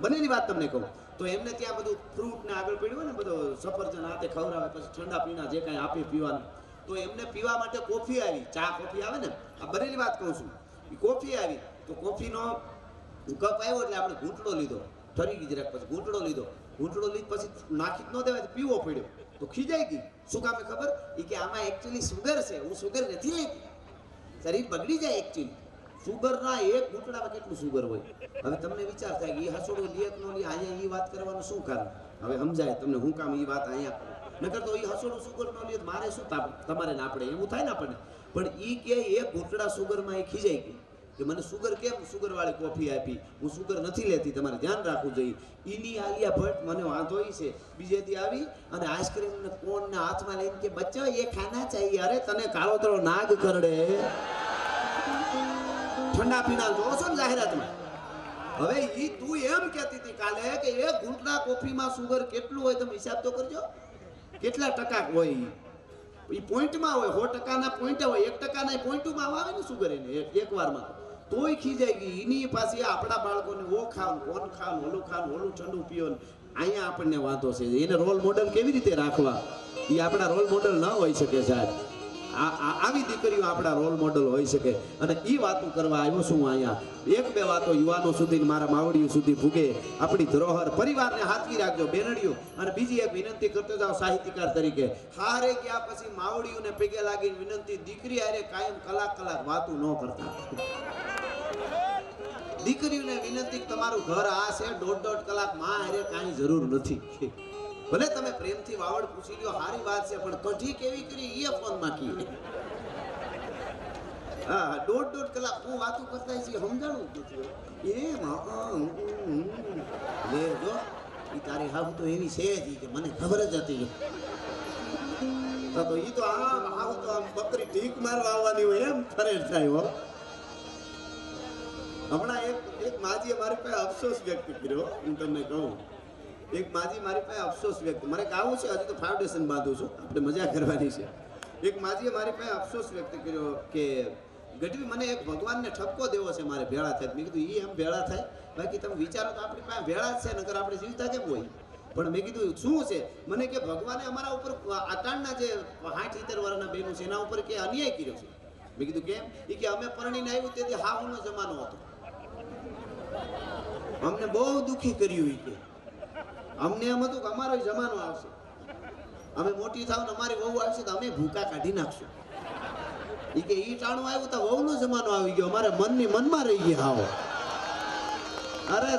બનેલી વાત તમને કહું તો એમને ત્યાં બધું ફ્રૂટ ને આગળ પડ્યું હોય ને, બધો સફરજન હાથે ખવડાવે, પછી ઠંડા પીણા જે કાંઈ આપે પીવાનું, તો એમને પીવા માટે કોફી આવી, ચા કોફી આવે ને, આ બનેલી વાત કહું છું. એ કોફી આવી તો કોફીનો કપ આવ્યો એટલે આપણે ઘૂંટડો લીધો, ઠરી ગઈ જરાક, પછી ઘૂંટડો લીધો પછી નાખી ન દેવાય તો પીવો પડ્યો, તો ખીજાઈ ગઈ. શું કામે ખબર? એ કે આમાં એકચ્યુઅલી સુગર છે, હું સુગર નથી લેતી, શરીર બગડી જાય એકચ્યુઅલી. સુગરના એક ઘૂંટડામાં કેટલું સુગર હોય. હવે તમને વિચાર થાય કે એ હસોડું લિયત નો લી, અહીંયા એ વાત કરવાનું શું કારણ? હવે સમજાય તમને હું કામ એ વાત અહીંયા નકર તો એ હસોડું સુગર નો લિયત મારે શું તમારે ના પડે એવું થાય ને આપણને. પણ એ કે એક ઘૂંટડા સુગરમાં એ ખીજાઈ ગઈ કે મને સુગર કેમ સુગર વાળી કોફી આપી, હું સુગર નથી લેતી, તમારે ધ્યાન રાખવું જોઈએ. ઈની આલિયા ભટ્ટ મને વાંધો ઈ છે, બીજેથી આવી અને આઈસ્ક્રીમ ને કોન ને હાથમાં લઈને કે બચ્ચો એ ખાના ચાહીએ. અરે તને કાળોતરો નાગ કરડે. ઠંડા પીણા જોવો છો ને જાહેરાતમાં, હવે ઈ તું એમ કહેતી હતી કાલે કે એક ઘૂંટડા કોફીમાં સુગર કેટલું હોય તમે હિસાબ તો કરજો, કેટલા ટકા હોય ઈ પોઈન્ટમાં હોય, 100% ના પોઈન્ટ હોય, 1% ના પોઈન્ટમાં આવે ને સુગર એને એક વારમાં, તોય ખીજાઈ ગઈ. એની પાસે આપણા બાળકોને ઓ ખાવ કોણ ખાવ ઓલું ખાવ ઓલું ઠંડુ પીઓ, અહીંયા આપણને વાંધો છે. એને રોલ મોડલ કેવી રીતે રાખવા, એ આપણા રોલ મોડલ ન હોઈ શકે સાહેબ. આવી દીકરીઓ આપણા રોલ મોડલ હોઈ શકે. અને એ વાતો કરવા આવ્યો છું અહીંયા. એક બે વાતો યુવાનો સુધી મારા માવડીઓ સુધી ભૂગે. આપણી ધરોહર પરિવારને હાથવી રાખજો બેનડીઓ. અને બીજી એક વિનંતી કરતો જાઓ સાહિત્યકાર તરીકે, હારે ગયા પછી માવડીઓને પગે લાગીને વિનંતી, દીકરી હારે કાયમ કલાક વાતો ન કરતા. દીકરીઓને વિનંતી, તમારું ઘર આ છે, 1.5 કલાક માં હારે કાંઈ જરૂર નથી. ભલે તમે પ્રેમથી વાવડ પૂછી લ્યો, સારી વાત છે, પણ કઢી કેવી કરી એ ફોન માં કી. હા 1.5 કલાક હું વાતો કરતા છીએ, સમજાણું નથી એ જો ઈ તારી હાવ તો એવી છે જ કે મને ખબર જ હતી. તો ઈ તો આમ બકરી ઢીક મારવા આવવાની હોય એમ ફરે થાય હો. હમણાં એક માજીએ મારી પાસે અફસોસ વ્યક્ત કર્યો. હું તમને કહું, એક માજી મારી પાસે અફસોસ વ્યક્ત, મારે ગાવું છે, હજી તો ફાઉન્ડેશન બાંધું છું, આપણે મજા કરવાની છે. એક માજીએ મારી પાસે અફસોસ વ્યક્ત કર્યો કે ગઢવી મને એક ભગવાનને ઠપકો દેવો છે, મારે ભેળા થાય. મેં કીધું એમ ભેળા થાય, બાકી તમે વિચારો તો આપણી પાસે ભેળા જ છે, નકર આપણે જીવતા કેમ હોય. પણ મેં કીધું શું છે, મને કે ભગવાને અમારા ઉપર આટાણના જે 60-70 વર્ષના બેનું છે એના ઉપર કે અન્યાય કર્યો છે. મેં કીધું કેમ? એ કે અમે પરણીને આવ્યું તેથી હાવનો જમાનો હતો, અમને બહુ દુઃખી કર્યું. એ કે અમને એમ હતું કે અમારો જમાનો આવશે, અમે મોટી થાવ ને અમારી વહુ આવશે તો અમે ભૂકા કાઢી નાખશું. એ કે ઈ ટાણું આવ્યું તો વહુનો જમાનો આવી ગયો, અમારે મનની મનમાં રહી ગયા. આવો અરે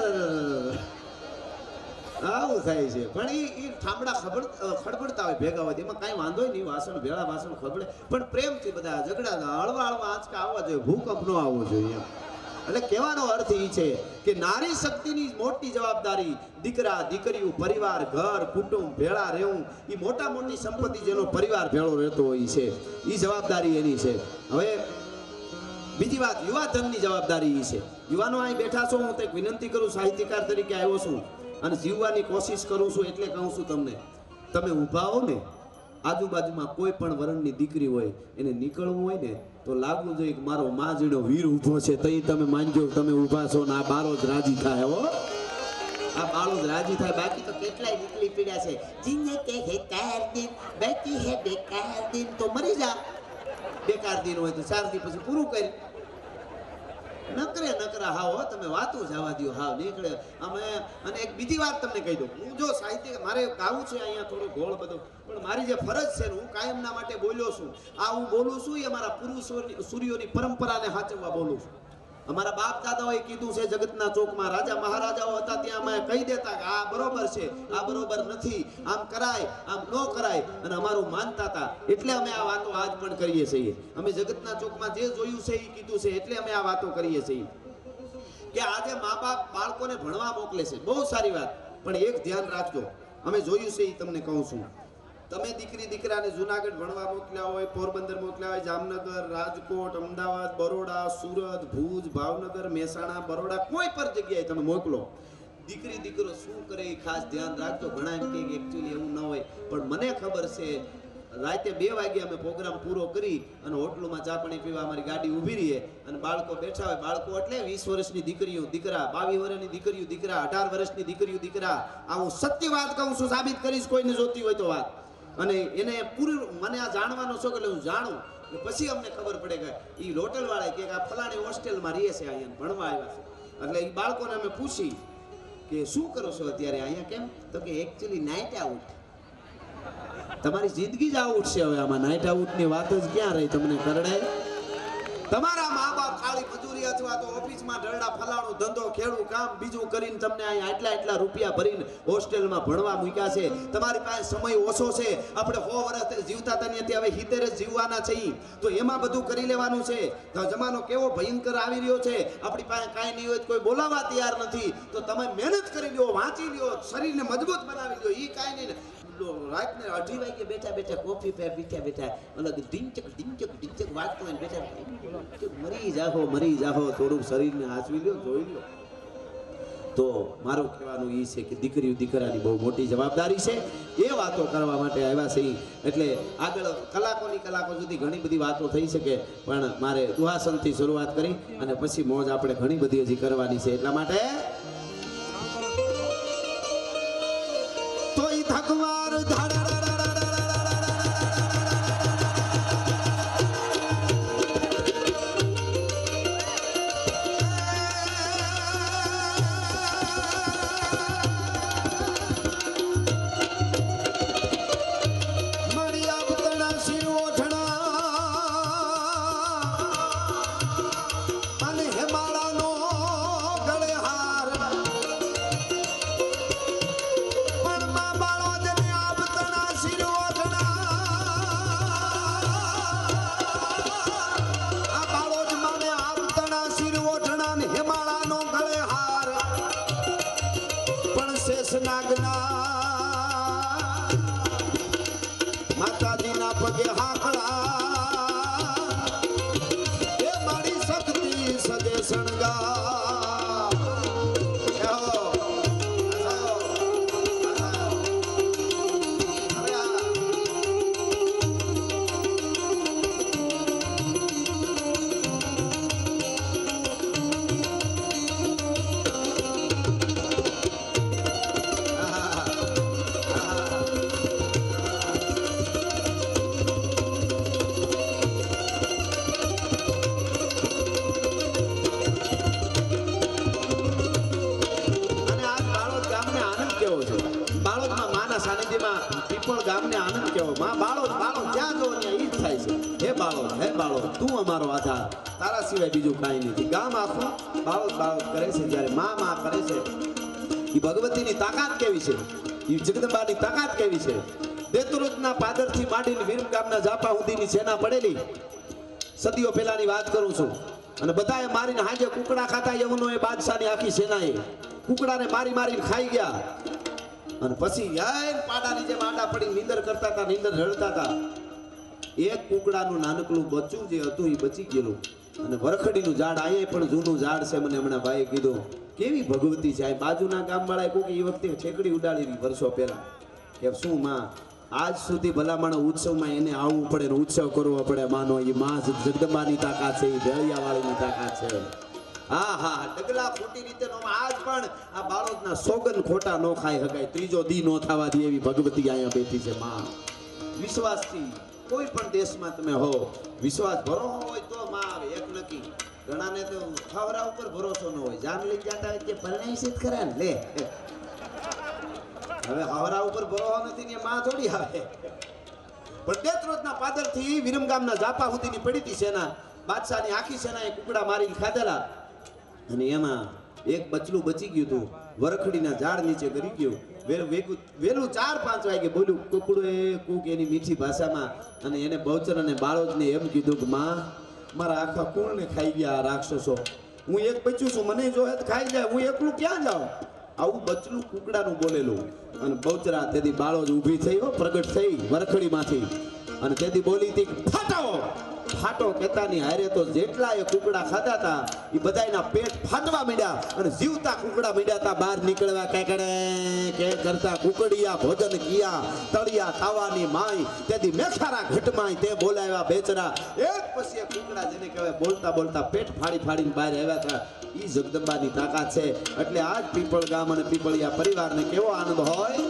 આવું થાય છે. પણ એ ઠામડા ખડબડતા હોય ભેગા હોય, એમાં કાંઈ વાંધો નહીં, વાસણ ભેળા વાસણ ખબડે, પણ પ્રેમથી બધા ઝઘડા હળવા આંચકા આવવા જોઈએ, ભૂકંપ ન આવવો જોઈએ. એટલે કહેવાનો અર્થ એ છે કે નારી શક્તિની મોટી જવાબદારી, દીકરા દીકરીઓ પરિવાર ઘર કુટુંબ ભેળા રહેવું, એ મોટી સંપત્તિ જેનો પરિવાર ભેળો રહેતો હોય છે, એ જવાબદારી એની છે. હવે બીજી વાત, યુવાધનની જવાબદારી એ છે. યુવાનો અહીં બેઠા છો, હું તો એક વિનંતી કરું, સાહિત્યકાર તરીકે આવ્યો છું અને જીવવાની કોશિશ કરું છું, એટલે કહું છું તમને, તમે ઊભા હો ને, આજુબાજુમાં કોઈ પણ વરણની દીકરી હોય એને નીકળવું હોય ને તો લાગવું જોઈએ કે મારો માજણો વીર ઊભો છે, તઈ તમે માનજો તમે ઊભા છો ને આ બાળો જ રાજી થાય. હો આ બાળો જ રાજી થાય. બાકી તો કેટલાય નીકળી પીડ્યા છે, જીને કે હે કાર દિન બાકી હે બેકાર દિન, તો મરી જા. બેકાર દિન હોય તો 4 દી પછી પૂરું કરી. નકરા હાવ તમે વાતો જવા દો, હાવ નીકળે અમે. અને એક બીજી વાત તમને કહી દઉં, હું જો સાહિત્ય મારે ગાવું છે અહીંયા થોડો ગોળ બધો, પણ મારી જે ફરજ છે ને હું કાયમના માટે બોલ્યો છું. આ હું બોલું છું એ અમારા સૂર્યોની પરંપરાને સાચવવા બોલું છું. અમારા બાપ દાદાઓએ કીધું છે, જગતના ચોકમાં રાજા મહારાજાઓ હતા ત્યાં અમે કહી દેતા કે આ બરોબર છે, આ બરોબર નથી, આમ કરાય આમ ન કરાય, અને અમારું માનતા હતા. એટલે અમે આ વાતો આજ પણ કરીએ છીએ. અમે જગતના ચોકમાં જે જોયું છે એ કીધું છે, એટલે અમે આ વાતો કરીએ છીએ કે આજે મા બાપ બાળકોને ભણવા મોકલે છે, બહુ સારી વાત, પણ એક ધ્યાન રાખજો, અમે જોયું છે એ તમને કહું છું. તમે દીકરી દીકરાને જુનાગઢ ભણવા મોકલ્યા હોય, પોરબંદર મોકલ્યા હોય, જામનગર, રાજકોટ, અમદાવાદ, બરોડા, સુરત, ભુજ, ભાવનગર, મહેસાણા, બરોડા, કોઈ પણ જગ્યાએ તમે મોકલો, દીકરી દીકરો શું કરે એ ખાસ ધ્યાન રાખજો. ઘણા એમ કે એકચ્યુઅલી એવું ન હોય, પણ મને ખબર છે રાતે 2 વાગે અમે પ્રોગ્રામ પૂરો કરી અને હોટલમાં ચા પાણી પીવા અમારી ગાડી ઊભી રહીએ અને બાળકો બેઠા હોય. બાળકો એટલે 20 વર્ષની દીકરીઓ દીકરા, 22 વર્ષની દીકરીઓ દીકરા, 18 વર્ષની દીકરીઓ દીકરા. આ હું સત્ય વાત કહું છું, સાબિત કરીશ કોઈને જોતી હોય તો વાત. અને એને પૂરું મને આ જાણવાનો શોખ, એટલે હું જાણું કે પછી અમને ખબર પડે કે એ હોટલ વાળા કે આ ફલાણી હોસ્ટેલમાં રહે છે, અહીંયા ભણવા આવ્યા છે. એટલે એ બાળકોને અમે પૂછી કે શું કરો છો અત્યારે અહીંયા, કેમ? તો કે એકચ્યુઅલી નાઇટ આઉટ. તમારી જિંદગી જ આઉટ છે. હવે આમાં નાઇટ આઉટની વાત જ ક્યાં રહી? તમને કરડાય? તમારા મા બાપ ખાલી મજૂરી અથવા તો ઓફિસમાં ઢળડા ફલાણું ધંધો ખેડું કામ બીજું કરીને તમને અહીંયા એટલા રૂપિયા ભરીને હોસ્ટેલમાં ભણવા મૂક્યા છે. તમારી પાસે સમય ઓછો છે. આપણે 100 વર્ષ જીવતા હતા ત્યાંથી હવે 70 જ જીવવાના છે, તો એમાં બધું કરી લેવાનું છે. તો જમાનો કેવો ભયંકર આવી રહ્યો છે, આપણી પાસે કાંઈ નહીં હોય તો કોઈ બોલાવવા તૈયાર નથી. તો તમે મહેનત કરી લ્યો, વાંચી લ્યો, શરીરને મજબૂત બનાવી લ્યો. એ કાંઈ નહીં, રાતને 2:30 વાગે બેઠા બેઠા કોફી બેઠા અલગ ઢીંચક વાગતો હોય બેઠા મરી જાહો થોડુંક શરીરને હાચવી લ્યો, જોઈ લ્યો. તો મારું કહેવાનું એ છે કે દીકરીઓ દીકરાની બહુ મોટી જવાબદારી છે. એ વાતો કરવા માટે આવ્યા છે. એટલે આગળ કલાકો સુધી ઘણી બધી વાતો થઈ શકે, પણ મારે દુહાસનથી શરૂઆત કરી અને પછી મોજ આપણે ઘણી બધી હજી કરવાની છે. એટલા માટે તોય થકવાર માતાજીના પગે હાકડા એ મારી શક્તિ સજે શણગા. પીપળ ગામને આનંદ કેવો. માં બાળો જ્યાં જો ત્યાં ઈ જ થાય છે. હે બાળો તું અમારો આધાર, તારા સિવાય બીજું કાંઈ નથી. ગામ આખું બાળો કરે છે. જ્યારે માં કરે છે એ ભગવતીની તાકાત કેવી છે, એ જગદંબાની તાકાત કેવી છે. દેતુરુજના પાદરથી માંડીને વીરમ ગામના જાપા સુધીની સેના પડેલી. સદીઓ પહેલાની વાત કરું છું. અને બધાએ મારીને હાજે કુકડા ખાતા. યવનોએ બાદશાહની આખી સેનાએ કુકડાને મારીને ખાઈ ગયા. અને પછી પાડાની જેમ આડા પડી નીંદર કરતા હતા, નીંદર રડતા હતા. એક કુકડાનું નાનકડું બચ્ચું જે હતું એ બચી ગયેલું. અને વરખડીનું ઝાડ અહીંયા પણ જૂનું ઝાડ છે. મને હમણાં ભાઈએ કીધું કેવી ભગવતી છે. આ બાજુના ગામવાળાએ કોક એ વખતે ઠેકડી ઉડાડી વર્ષો પહેલા કે શું માં આજ સુધી ભલામણ ઉત્સવમાં એને આવવું પડે ને ઉત્સવ કરવો પડે. માનો એ માં જગદંબાની તાકાત છે, એ ભેળિયાવાળીની તાકાત છે. હા ડગલા ખોટી રીતે નો. આજ પણ આ બાળકના સોગન ખોટા નો ખાઈ શકાય. ત્રીજો દી નો થવા દે એવી ભગવતી અહીંયા બેઠી છે. માં વિશ્વાસથી કોઈ પણ દેશમાં તમે હો, વિશ્વાસ ભરો હોય તો માં આવે. એક નક્કી, ઘણાને તો ખવરા ઉપર ભરોસો ન હોય. જાન લઈ જતા હોય કે પરણાઈ છે ખરા ને લે. હવે ખવરા ઉપર ભરોસો નથી ને માં થોડી આવે. પણ દેત્રોજના પાદરથી વિરમ ગામના જાપા સુધીની પડી હતી સેના. બાદશાહની આખી સેનાએ કુકડા મારીને ખાધેલા. અને એમાં એક બચલું બચી ગયું હતું. વરખડીના ઝાડ નીચે ગરી ગયું. વેલું 4-5 વાગે બોલ્યું કુકડું એ કુક એની મીઠી ભાષામાં. અને એને બહુચર અને બાળોજને એમ કીધું કે માં મારા આખા કુળને ખાઈ ગયા રાક્ષસો. હું એક બચ્યું છું, મને જો ખાઈ જાય, હું એકલું ક્યાં જાઉં. આવું બચલું કુકડાનું બોલેલું. અને બહુચરા તેથી બાળોજ ઊભી થઈ, પ્રગટ થઈ વરખડીમાંથી. અને તેથી બોલી હતી ફાટો કહેતાની હારે તો જેટલા એ કુકડા ખાધા હતા એ બધાના પેટ ફાટવા માંડ્યા. અને જીવતા કુકડા માંડ્યા હતા બહાર નીકળવા. કે કરતા કુકડિયા ભોજન કિયા તળિયા તાવાની માય. તેથી મેખારા ઘટમાં તે બોલાવ્યા બેચરા. એક પછી એક કુકડા જેને કહેવાય બોલતા પેટ ફાડીને બહાર આવ્યા હતા. એ જગદંબાની તાકાત છે. એટલે આજ પીપળ ગામ અને પીપળિયા પરિવારને કેવો આનંદ હોય.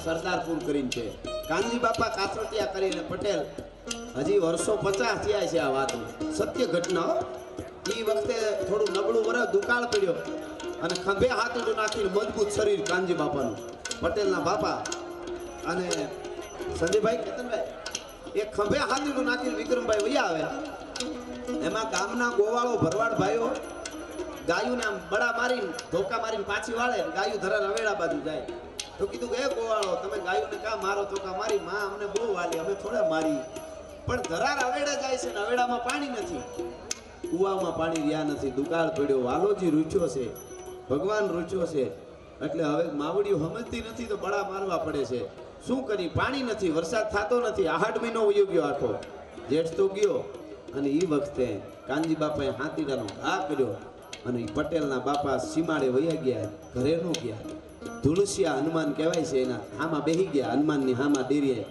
સરદારપુર કરીને છે. કાનજી બાપા કાથરોટિયા કરીને પટેલ હજી વર્ષો 50 થયા છે આ વાત. સત્ય ઘટના હો. એ વખતે થોડું નબળું વરસ દુકાળ પડ્યો અને ખંભે હાથું નાખીને મજબૂત શરીર કાનજી બાપાનું, પટેલના બાપા. અને સંજયભાઈ કેતનભાઈ એક ખંભે હાથું નાખીને વિક્રમભાઈ વૈયા આવ્યા. એમાં ગામના ગોવાળો ભરવાડ ભાઈઓ ગાયુંને આમ બડા મારીને ધોકા મારીને પાછી વાળે, ગાયું ધરા રવેડા બાજુ જાય. તો કીધું કે એ ગોવાળો તમે ગાયુંને કા મારો ધોકા મારી? માં અમને બહુ વાલી, અમે થોડા મારી, પણ ધરા રવેડા જાય છે ને રવેડામાં પાણી નથી, કુવામાં પાણી રહ્યા નથી, દુકાળ પડ્યો, વાલોજી રૂચ્યો છે, ભગવાન રૂચ્યો છે, એટલે હવે માવડીઓ સમજતી નથી તો બડા મારવા પડે છે. શું કરી? પાણી નથી, વરસાદ થતો નથી, 8 મહિનો વયો ગયો આખો, જેઠ તો ગયો. અને એ વખતે કાનજી બાપાએ હાથીડાનો ઘા કર્યો અને પટેલના બાપા સીમાડે વયા ગયા, ઘરે ન ગયા. તુલસિયા હનુમાન કહેવાય છે, એના હામાં બેહી ગયા, હનુમાનની હામાં ડેરીએ,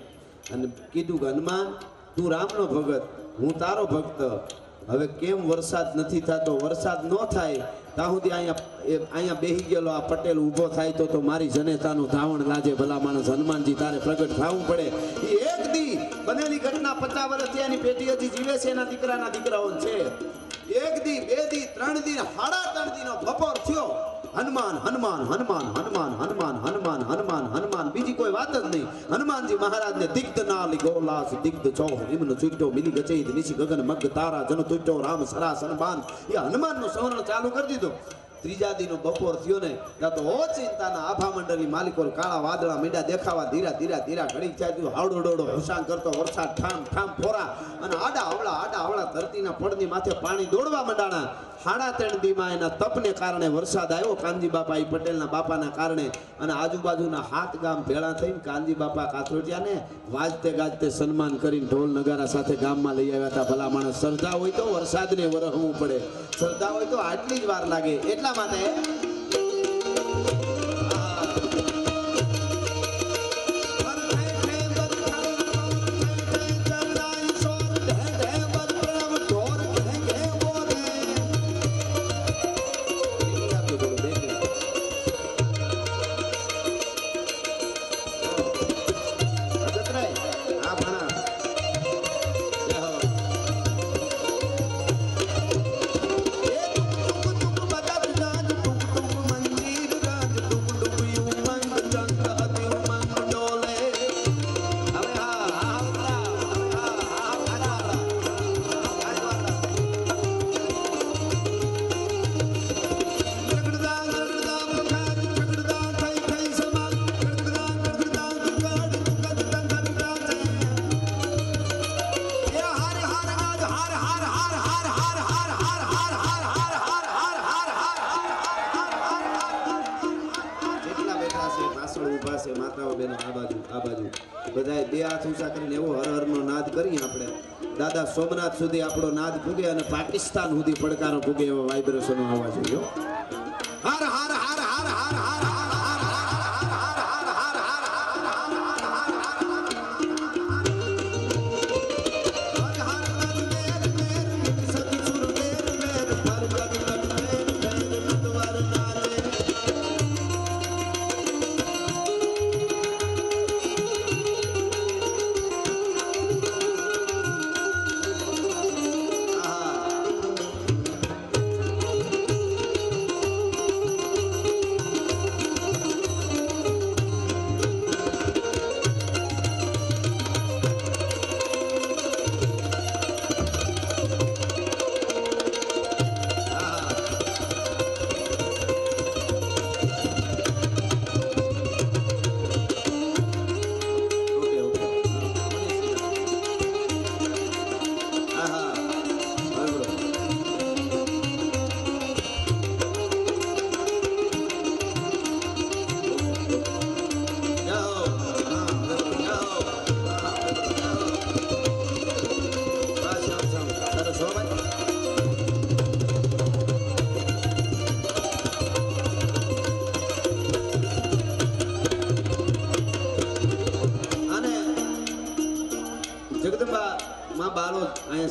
અને કીધું કે હનુમાન તું રામનો ભગત, હું તારો ભક્ત, હવે કેમ વરસાદ નથી થતો? વરસાદ ન થાય ત્યાં સુધી અહીંયા બેહી ગયેલો આ પટેલ ઊભો થાય તો મારી જનેતાનું ધાવણ લાજે. ભલા માણસ હનુમાનજી તારે પ્રગટ થવું પડે. એ એક દી બનેલી ઘટના 50 વર્ષ થયાની પેટી હજી જીવે છે, એના દીકરાના દીકરાઓ છે. એક દી, 2 દી, 3 દી, 3.5 દીનો બપોર થયો, હનુમાન હનુમાન હનુમાન હનુમાન હનુમાન હનુમાન હનુમાન હનુમાન, બીજી કોઈ વાત જ નહીં. હનુમાનજી મહારાજને દિગ્ધ નાલી ગોલાસ દિગ્ધ ચોહ હિમનો ચૂટો મિલી ગચૈત નિશી ગગન મગ તારા જન તુટો રામ સરા સનબાન. એ હનુમાનનું સ્મરણ ચાલુ કરી દીધું. 3જા દીનો બપોર થયો ને ત્યાં તો ઓ ચિંતાના આભા મંડળની માલિકો કાળા વાદળા મીંડા દેખાવા, ધીરા ધીરા ધીરા ઘડી ચાલ્યું, હાવડો ડોડો હુસાન કરતો વરસાદ ઠામ ઠામ ફોરા, અને આડા આવડા ધરતીના પડની માથે પાણી દોડવા મંડાણા. 3.5 દીમાં એના તપને કારણે વરસાદ આવ્યો કાનજી બાપા એ પટેલના બાપાના કારણે. અને આજુબાજુના 7 ગામ ભેળા થઈને કાનજી બાપા કાથરોટિયાને વાજતે ગાજતે સન્માન કરીને ઢોલ નગારા સાથે ગામમાં લઈ આવ્યા હતા. ભલા માણસ, શ્રદ્ધા હોય તો વરસાદને વરહવું પડે, શ્રદ્ધા હોય તો આટલી જ વાર લાગે. એટલા માટે માતાઓ બેનો આ બાજુ બધાએ 2 હાથ ઊંચા કરીને એવો હર હરનો નાદ કરી આપણે દાદા સોમનાથ સુધી આપણો નાદ પૂગે અને પાકિસ્તાન સુધી પડકારો પૂગે એવો વાઇબ્રેશનો આવવા જોઈએ. હર હર હર હર હર હર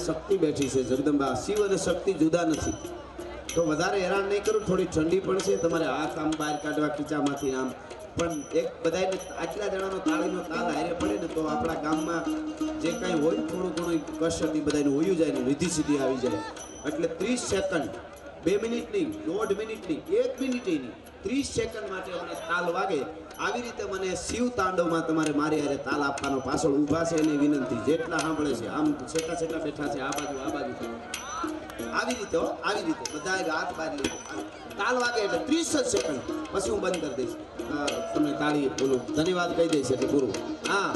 શક્તિ બેઠી છે. જગદંબા શિવ અને શક્તિ જુદા નથી. તો વધારે હેરાન નહીં કરું, થોડી ઠંડી પડશે, તમારે હાથ આમ બહાર કાઢવા ખીચામાંથી આમ પણ એક બધાને આટલા જણાનો તાળીનો તાલ હારે પડે ને તો આપણા ગામમાં જે કાંઈ હોય થોડું ઘણું કસરત એ બધાને હોયું જાય ને રીધિ સીધી આવી જાય. એટલે 30 સેકન્ડ, 2 મિનિટ નહીં, 1.5 મિનિટ નહીં, 1 મિનિટ નહીં, 30 સેકન્ડ માટે અમને તાલ વાગે. આવી રીતે મને શિવ તાંડવમાં તમારે મારી હારે તાલ આપવાનો. પાછળ ઊભા છે એની વિનંતી, જેટલા સાંભળે છે આમ છેટા છેટા બેઠા છે, આ બાજુ આવી રીતે આવી રીતે બધા હાથ બારી તાલ વાગે એટલે 30 સેકન્ડ પછી હું બંધ કરી દઈશ. તમને તાળી બોલું ધન્યવાદ કહી દઈશ એટલે પૂરું. હા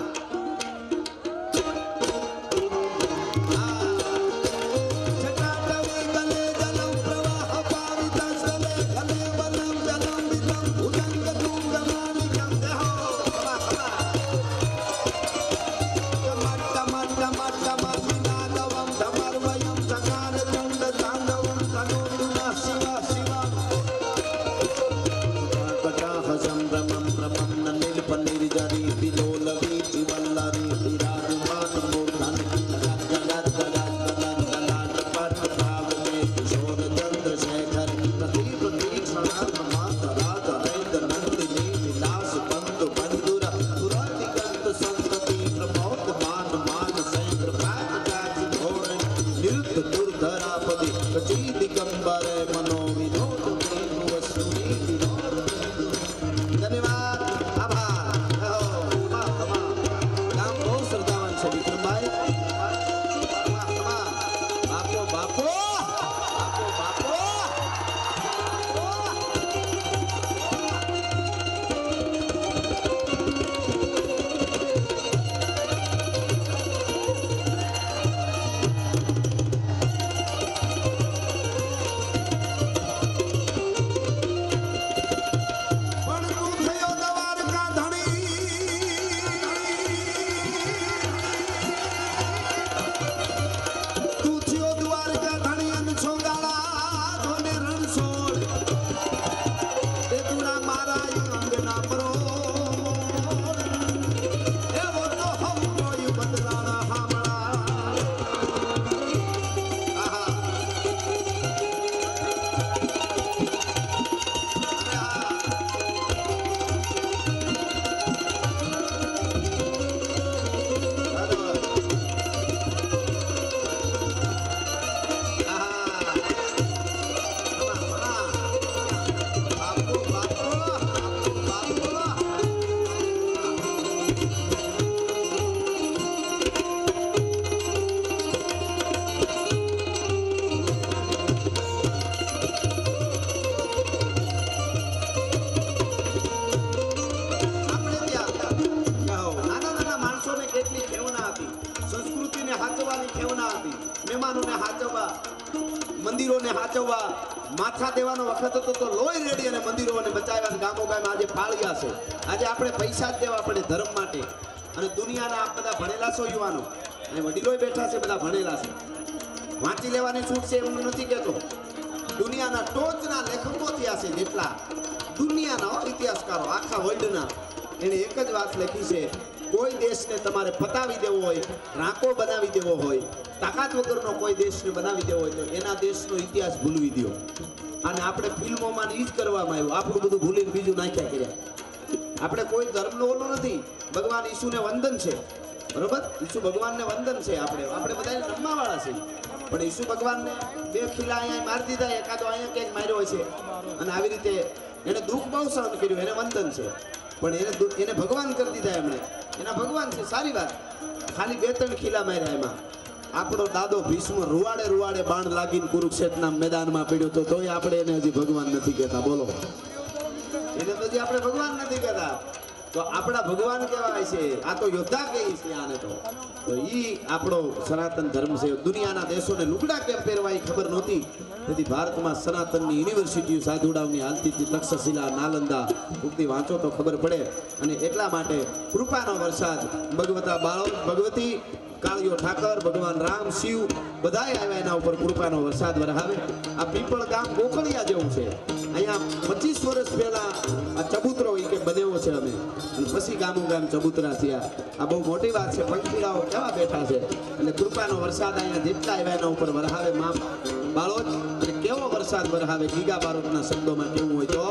મંદિરોને હાચવવા માથા દેવાનો વખત હતો તો લોહી રેડી અને મંદિરોને બચાવ્યા. ગામો ગામ આજે ફાળ્યા છે. આજે આપણે પૈસા જ દેવા પડે ધર્મ માટે. અને દુનિયાના આપ બધા ભણેલા છો યુવાનો અને વડીલોય બેઠા છે, બધા ભણેલા છે. વાંચી લેવાની છૂટ છે એમ નથી કહેતો. દુનિયાના ટોચના લેખકો થયા છે જેટલા દુનિયાના ઇતિહાસકારો આખા વર્લ્ડના, એને એક જ વાત લખી છે, કોઈ દેશને તમારે પતાવી દેવો હોય, રાંકો બનાવી દેવો હોય, તાકાત વગરનો કોઈ દેશને બનાવી દેવો હોય તો એના દેશનો ઇતિહાસ ભૂલવી દો. અને આપણે ફિલ્મોમાં ઈ જ કરવામાં આવ્યું. આપણું બધું ભૂલીને બીજું નાખ્યા કર્યા. આપણે કોઈ ધર્મનો ઓલો નથી. ભગવાન ઈસુને વંદન છે, બરોબર? ઈસુ ભગવાનને વંદન છે. આપણે બધાને રમવાવાળા છે. પણ ઈસુ ભગવાનને 2 ખીલા અહીંયા મારી દીધા, એકાદો અહીંયા ક્યાંક માર્યો હોય છે. અને આવી રીતે એને દુઃખ બહુ સહન કર્યું, એને વંદન છે. પણ એને ભગવાન કરી દીધા એમણે. એના ભગવાન છે, સારી વાત. ખાલી 2-3 ખીલા માર્યા એમાં. આપણો દાદો ભીષ્મ રૂવાડે બાણ લાગીને કુરુક્ષેત્રના મેદાનમાં પડ્યો તો તોય આપણે એને હજી ભગવાન નથી કહેતા. બોલો, એને તો હજી આપણે ભગવાન નથી કહેતા. તો આપણા ભગવાન કહેવાય છે. આ તો યોદ્ધા કહી છે આને. તો ઈ આપણો સનાતન ધર્મ છે. દુનિયાના દેશોને લુગડા કેમ પહેરવા એ ખબર નહોતી. તેથી ભારતમાં સનાતનની યુનિવર્સિટીઓ સાધુડાઓની હાલતી હતી. તક્ષશિલા, નાલંદા ઉગતી વાંચો તો ખબર પડે. અને એટલા માટે કૃપાનો વરસાદ ભગવતા બાળો, ભગવતી કાળિયો ઠાકર, ભગવાન રામ, શિવ બધાય આવ્યા એના ઉપર કૃપાનો વરસાદ વરહાવે. આ પીપળ ગામ ગોકળિયા જેવું છે. અહીંયા 25 વર્ષ પહેલા આ ચબૂતરો કે બનેવો છે અમે, અને પછી ગામો ગામ ચબૂતરા થયા. આ બહુ મોટી વાત છે. પંખીડાઓ કેવા બેઠા છે. એટલે કૃપાનો વરસાદ અહીંયા જેટલા આવ્યા એના ઉપર વરહાવે મા બાળોદ. અને કેવો વરસાદ વરહાવે ગીગા બારોટના શબ્દોમાં કેવું હોય તો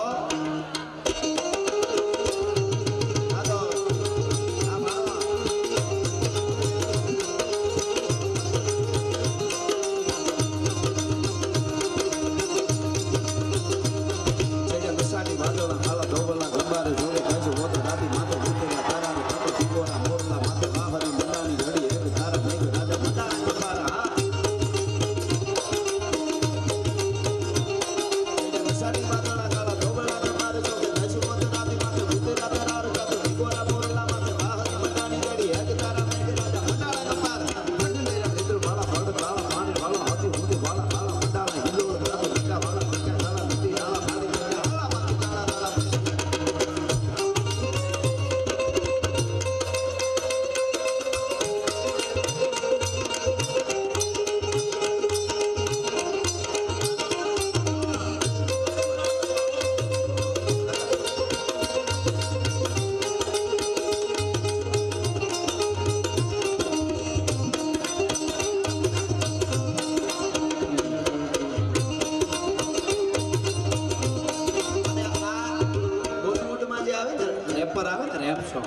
છો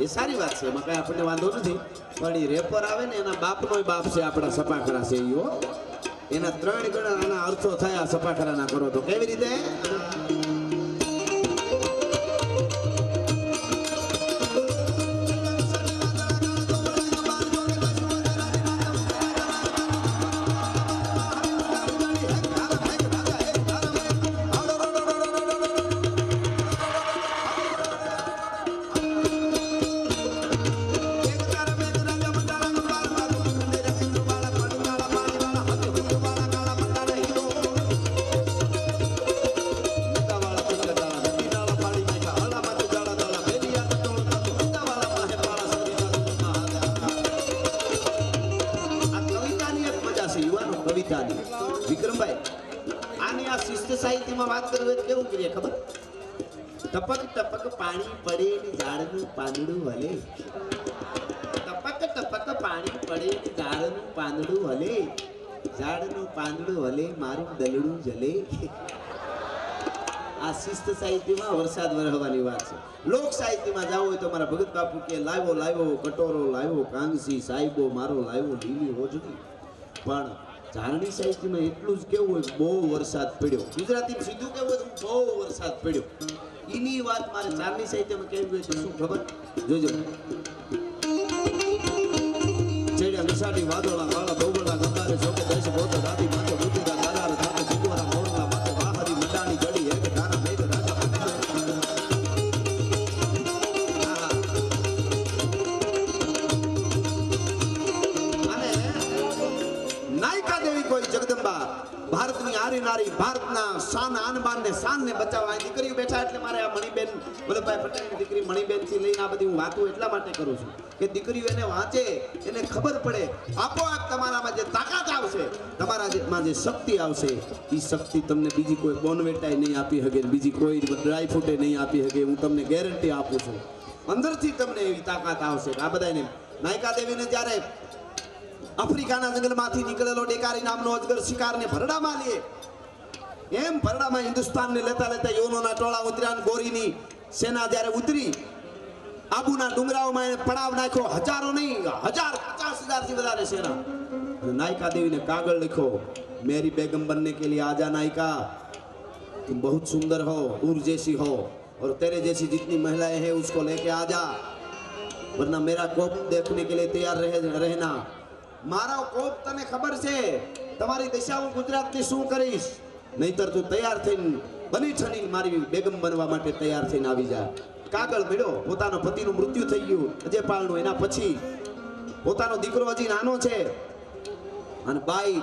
એ સારી વાત છે, એમાં કઈ આપણને વાંધો નથી. પણ એ રેપર આવે ને એના બાપનોય બાપ છે આપણા સપાખરા છે ઈઓ. એના 3 ગણા આના અર્થો થયા સપાખરાના કરો તો કેવી રીતે? વિક્રમભાઈ, આની આ શિષ્ટ સાહિત્યમાં વાત કરવી હોય કેવું કરીએ ખબર? ટપક ટપક પાણી પડે ને ઝાડનું પાંદડું હલે. ટપક ટપક પાણી પડે ને ઝાડનું પાંદડું હલે. ઝાડનું પાંદડું હલે મારું દલડું જલે. આ શિષ્ટ સાહિત્યમાં વરસાદ વરહવાની વાત છે. લોક સાહિત્યમાં જાવ હોય તો મારા ભગત બાપુ કે લાવ્યો લાવ્યો કટોરો લાવ્યો કાંગસી સાહેબો મારો લાવ્યો લીલી હોજડી. પણ ધારણી સાહિત્યમાં એટલું જ કેવું હોય બહુ વરસાદ પડ્યો. ગુજરાતીમાં સીધું કેવું હોય બહુ વરસાદ પડ્યો. એની વાત મારે ધારણી સાહિત્યમાં કેવી હોય છે શું ખબર? જોજો. ચેડ્યા મિસાડી વાદોળા વાળા બહુગોળા ગંગારે ચોકે દસ બોત રાતી માથે બુદ્ધિદા દારાર થાકે જીગવારા મોરલા માથે વાહરી મંડાણી જડી એક ધારા મેઘ રાજા જગદંબા ભારતની આરી નારી ભારતના શાન આનબાન ને શાન ને બચાવવા દીકરીઓ બેઠા એટલે મારે આ મણિબેન વલ્લભભાઈ પટેલની દીકરી મણિબેન થી લઈને આ બધી હું વાતો એટલા માટે કરું છું કે દીકરીઓ એને વાંચે એને ખબર પડે આપોઆપ તમારામાં જે તાકાત આવશે તમારામાં જે શક્તિ આવશે એ શક્તિ તમને બીજી કોઈ બોનવેટાય નહીં આપી શકે બીજી કોઈ ડ્રાય ફ્રૂટે નહીં આપી શકે હું તમને ગેરંટી આપું છું અંદરથી તમને એવી તાકાત આવશે આ બધાને નાયકા દેવીને જ્યારે અફ્રિકાના જંગલમાંથી નીકળેલો ડેકારી નામનો અજગર શિકારને ભરડામાં લે એમ ભરડામાં હિન્દુસ્તાનને લેતા લેતા યોનોના ટોળા ઉતર્યા ગોરીની સેના જ્યારે ઉતરી આબુના ડુંગરાઓમાં એને પડાવ નાખ્યો હજારો નહીં 1050,000 થી વધારે સેના नायका देवी ने कागज लिखो मेरी बेगम बनने के लिए आजा नायका तुम बहुत सुंदर हो दूर जैसी हो और तेरे जैसी जितनी महिलाएं हैं उसको लेके आजा वरना मेरा कोप देखने के लिए तैयार रहना मारा कोप तने खबर से तुम्हारी दिशा હું ગુજરાતની શું કરીશ નહીતર તું તૈયાર થઈને બની ઠની મારી બેગમ બનવા માટે તૈયાર થઈને આવી જા કાગળ મળ્યો પોતાનો પતિનું મૃત્યુ થઈ ગયું અજયપાળનું એના પછી પોતાનો દીકરો હજી નાનો છે અને બાઈ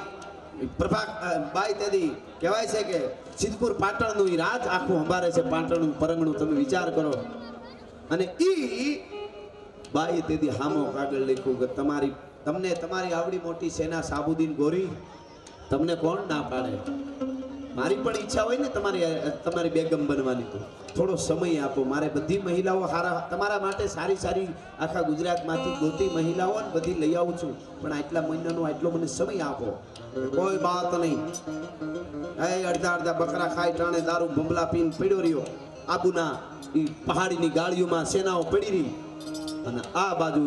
તેદી કહેવાય છે કે સિદ્ધપુર પાટણનું ઈ રાજ આખું અંબારે છે પાટણનું પરંગણું તમે વિચાર કરો અને ઈ બાઈ તેદી હામો કાગળ લખ્યું કે તમને તમારી આવડી મોટી સેના સાબુદ્દીન ગોરી તમને કોણ ના પાડે મારી પણ ઈચ્છા હોય ને તમારી બેગમ બનવાની તો થોડો સમય આપો મારે બધી મહિલાઓ તમારા માટે સારી સારી આખા ગુજરાતમાંથી ગોતી મહિલાઓ ને બધી લઈ આવું છું પણ આટલા મહિનાનો આટલો મને સમય આપો કોઈ વાત નહીં અડધા બકરા ખાઈ ટાણે દારૂ ભંભલા પીને પડ્યો રહ્યો આબુના ઈ પહાડીની ગાળીઓમાં સેનાઓ પડી રહી અને આ બાજુ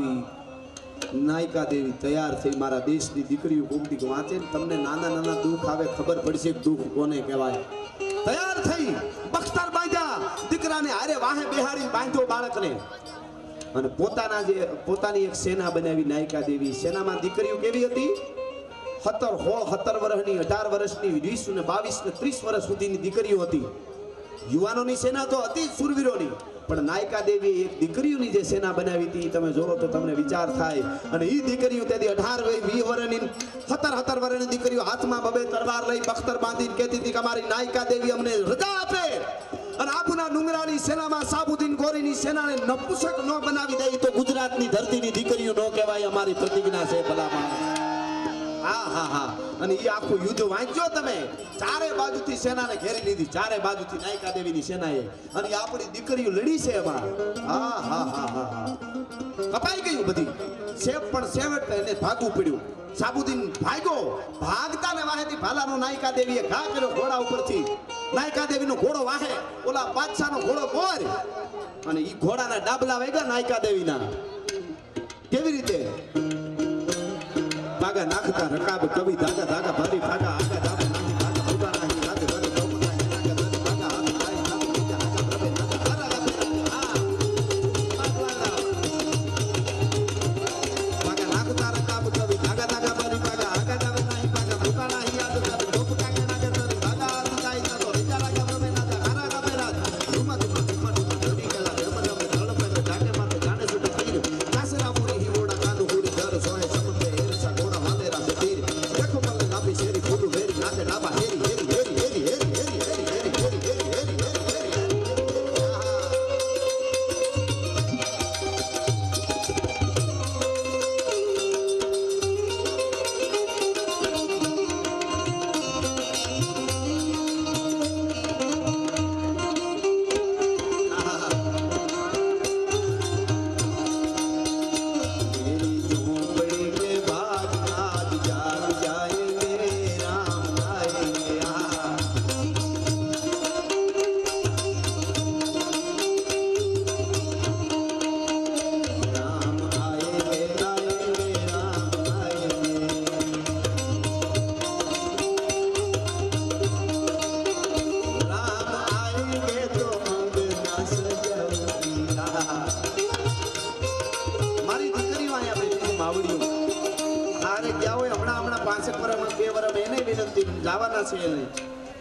નાયકા દેવી તૈયાર થઈ મારા દેશની દીકરીઓ કોકડીક વાંચે ને તમને નાના નાના દુઃખ આવે ખબર પડશે દુઃખ કોને કહેવાય તૈયાર થઈ બખ્તર બાંધ્યા દીકરાને હારે વાહે બેહાડી બાંધ્યો બાળકને અને પોતાની એક સેના બનાવી નાયકા દેવી સેનામાં દીકરીઓ કેવી હતી 17 વર્ષની 18 વર્ષની 20 ને 22 ને 30 વર્ષ સુધીની દીકરીઓ હતી યુવાનોની સેના તો હતી સુરવીરોની પણ નાયકા દેવી એક દીકરીઓની જે સેના બનાવી હતી તમે જોવો તો તમને વિચાર થાય અને ઈ દીકરીઓ તેથી 18 20 વર્ષની 17 વર્ષની દીકરીઓ હાથમાં બબે તલવાર લઈ બખ્તર બાંધીને કહેતી હતી કે અમારી નાયકા દેવી અમને રજા આપે અને આબુના ડુંગરાની સેનામાં સાબુદ્દીન ગોરીની સેનાને નપુસક ન બનાવી દે તો ગુજરાતની ધરતીની દીકરીઓ ન કહેવાય અમારી પ્રતિજ્ઞા છે ભલામણ હા અને ઈ આખું યુદ્ધ વાંચ્યો તમે ચારે બાજુથી સેનાને ઘેરી લીધી ચારે બાજુથી નાયકા દેવીની સેનાએ અને આપણી દીકરીઓ લડી છે એમાં હા કપાઈ ગયું બધી પણ સેવટ એને ભાગવું પડ્યું સાબુદ્દીન ભાગ્યો ભાગતા ને વાહેથી ભાલાનો નાયકા દેવીએ ઘા કર્યો ઘોડા ઉપરથી નાયકા દેવીનો ઘોડો વાહે, ઓલા બાદશાહનો ઘોડો મોર, અને ઈ ઘોડાના ડાબલા વાગ્યા નાયકા દેવીના. કેવી રીતે? ભાગા નાખતા રકાબ કવિ ધાગા ધાગા ભારી ભાગા આગા ધાગા નાખી ભાગા ભૂગા નાખી લાગે ભલે ડોકના નાગા ધન ભાગા હાથ થાય નાગા બીજા આગા પ્રભે નાગા હારા ગાતે હા માગવાના ભાગા નાખતા રકાબ કવિ ધાગા ધાગા ભારી ભાગા આગા ધાગા નાહી ભાગા ભૂગા નાહી યાદ કર ડોકના નાગા ધન ભાગા હાથ થાય તો બીજા આગા પ્રભે નાગા હારા ગાતે રાત ધુમા ધુમા ધુમા ધુમા ધડી ગલા ધમ ધમ ધડપે ઢાકે માથે જાણે સુટ પીર કાસરા મુરી હિવોડા કાંદુ હુરી ઘર સોહે સમપે એરસા ઘોડા વાદેરા સતીર દેખો પલ્લે નાભી શેરી ફૂડું વેરી નાકે નાબા હેરી હેરી હેરી હેરી હેરી હેરી હેરી હેરી હેરી હેરી હેરી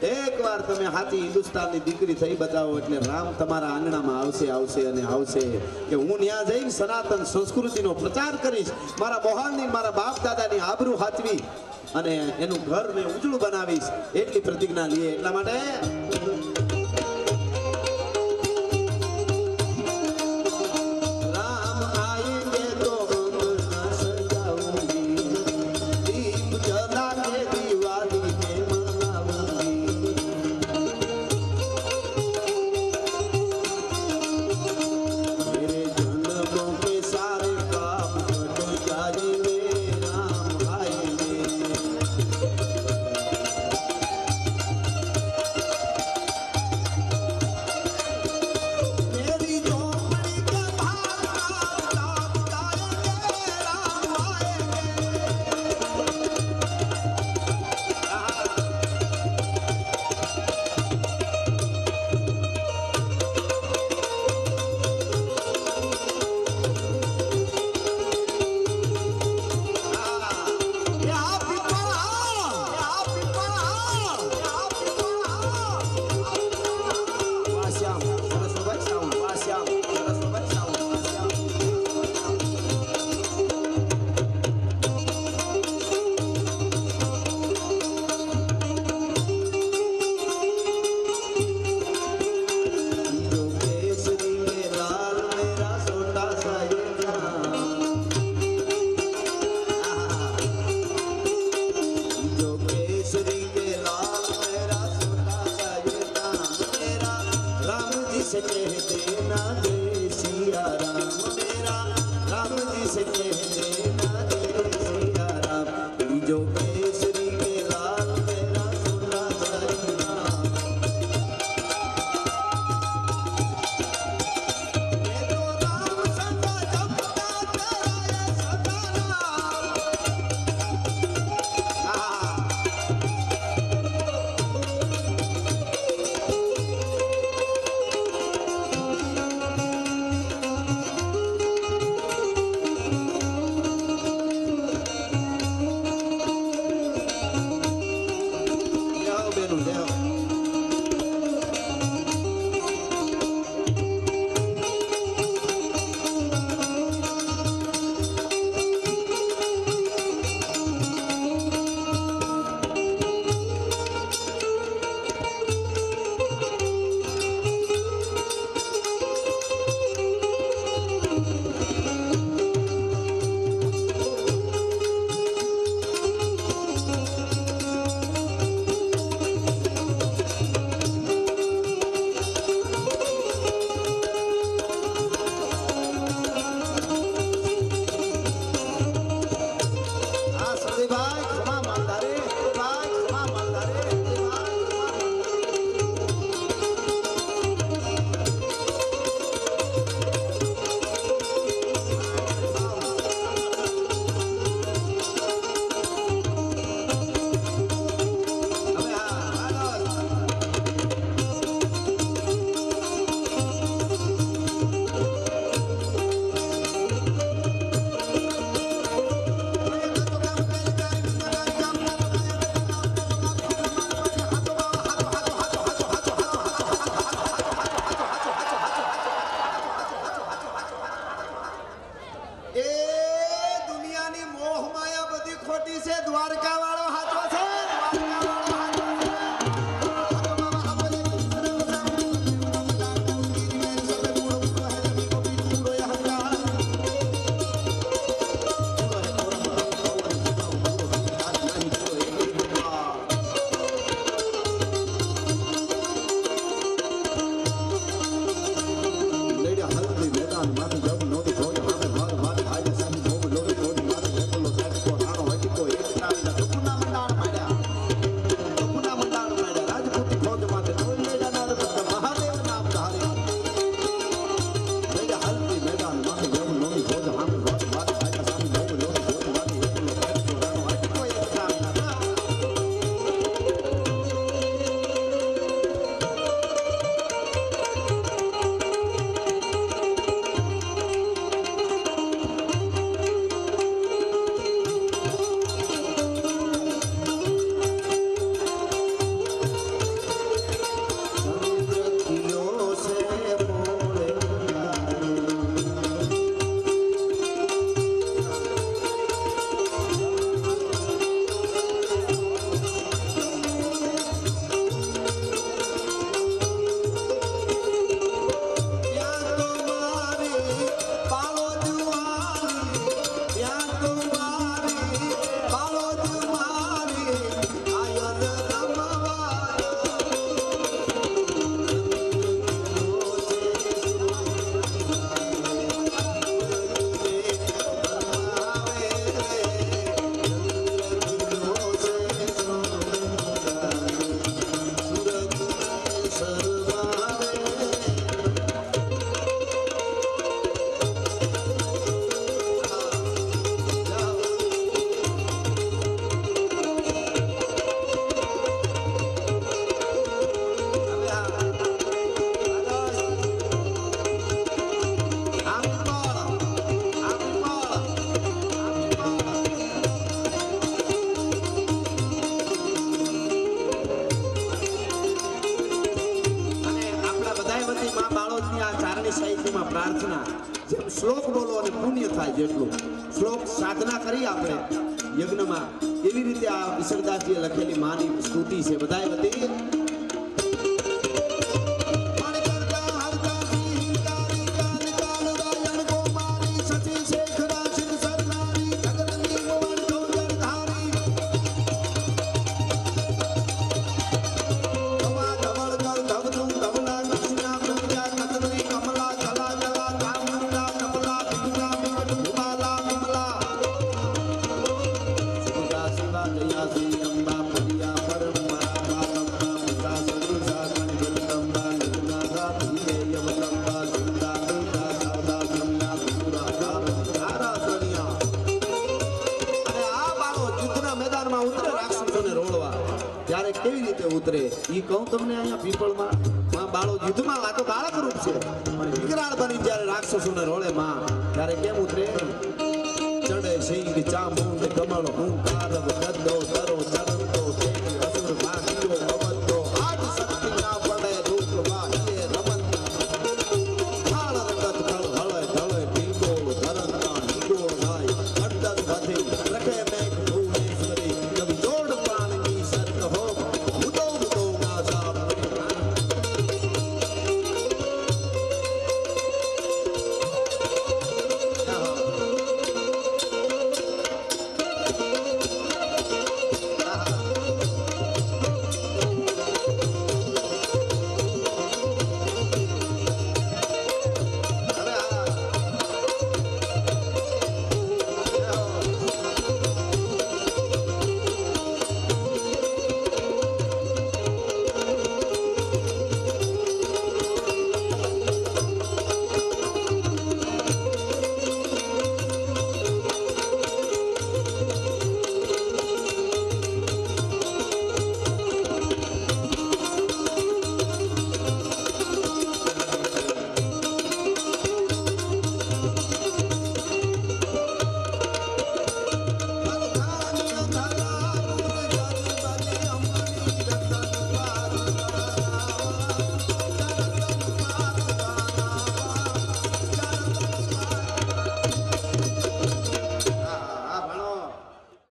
એકવાર તમે હાથી હિન્દુસ્તાનની દીકરી થઈ બતાવો એટલે રામ તમારા આંગણામાં આવશે આવશે અને આવશે કે હું ત્યાં જઈને સનાતન સંસ્કૃતિનો પ્રચાર કરીશ, મારા મોહાલની મારા બાપ દાદાની આબરૂ હાચવી અને એનું ઘરને ઉજળું બનાવીશ, એટલી પ્રતિજ્ઞા લઈએ. એટલા માટે પ્રાર્થના જેમ શ્લોક બોલો અને પુણ્ય થાય જેટલું શ્લોક સાધના કરી આપણે યજ્ઞમાં એવી રીતે આ ઈશ્વરદાસજીએ લખેલી માની સ્તુતિ છે બધાએ બધી ત્યારે કેવી રીતે ઉતરે ઈ કહું તમને અહીંયા પીપળમાં માં બાળો યુદ્ધમાં આ તો બાળક રૂપ છે પણ વિકરાળ બની જ્યારે રાક્ષસોને રોળે માં ત્યારે કેમ ઉતરે ચડે સિંહ ચામુંડ કમળ હું કારવ ગદ્દો તરો ચડ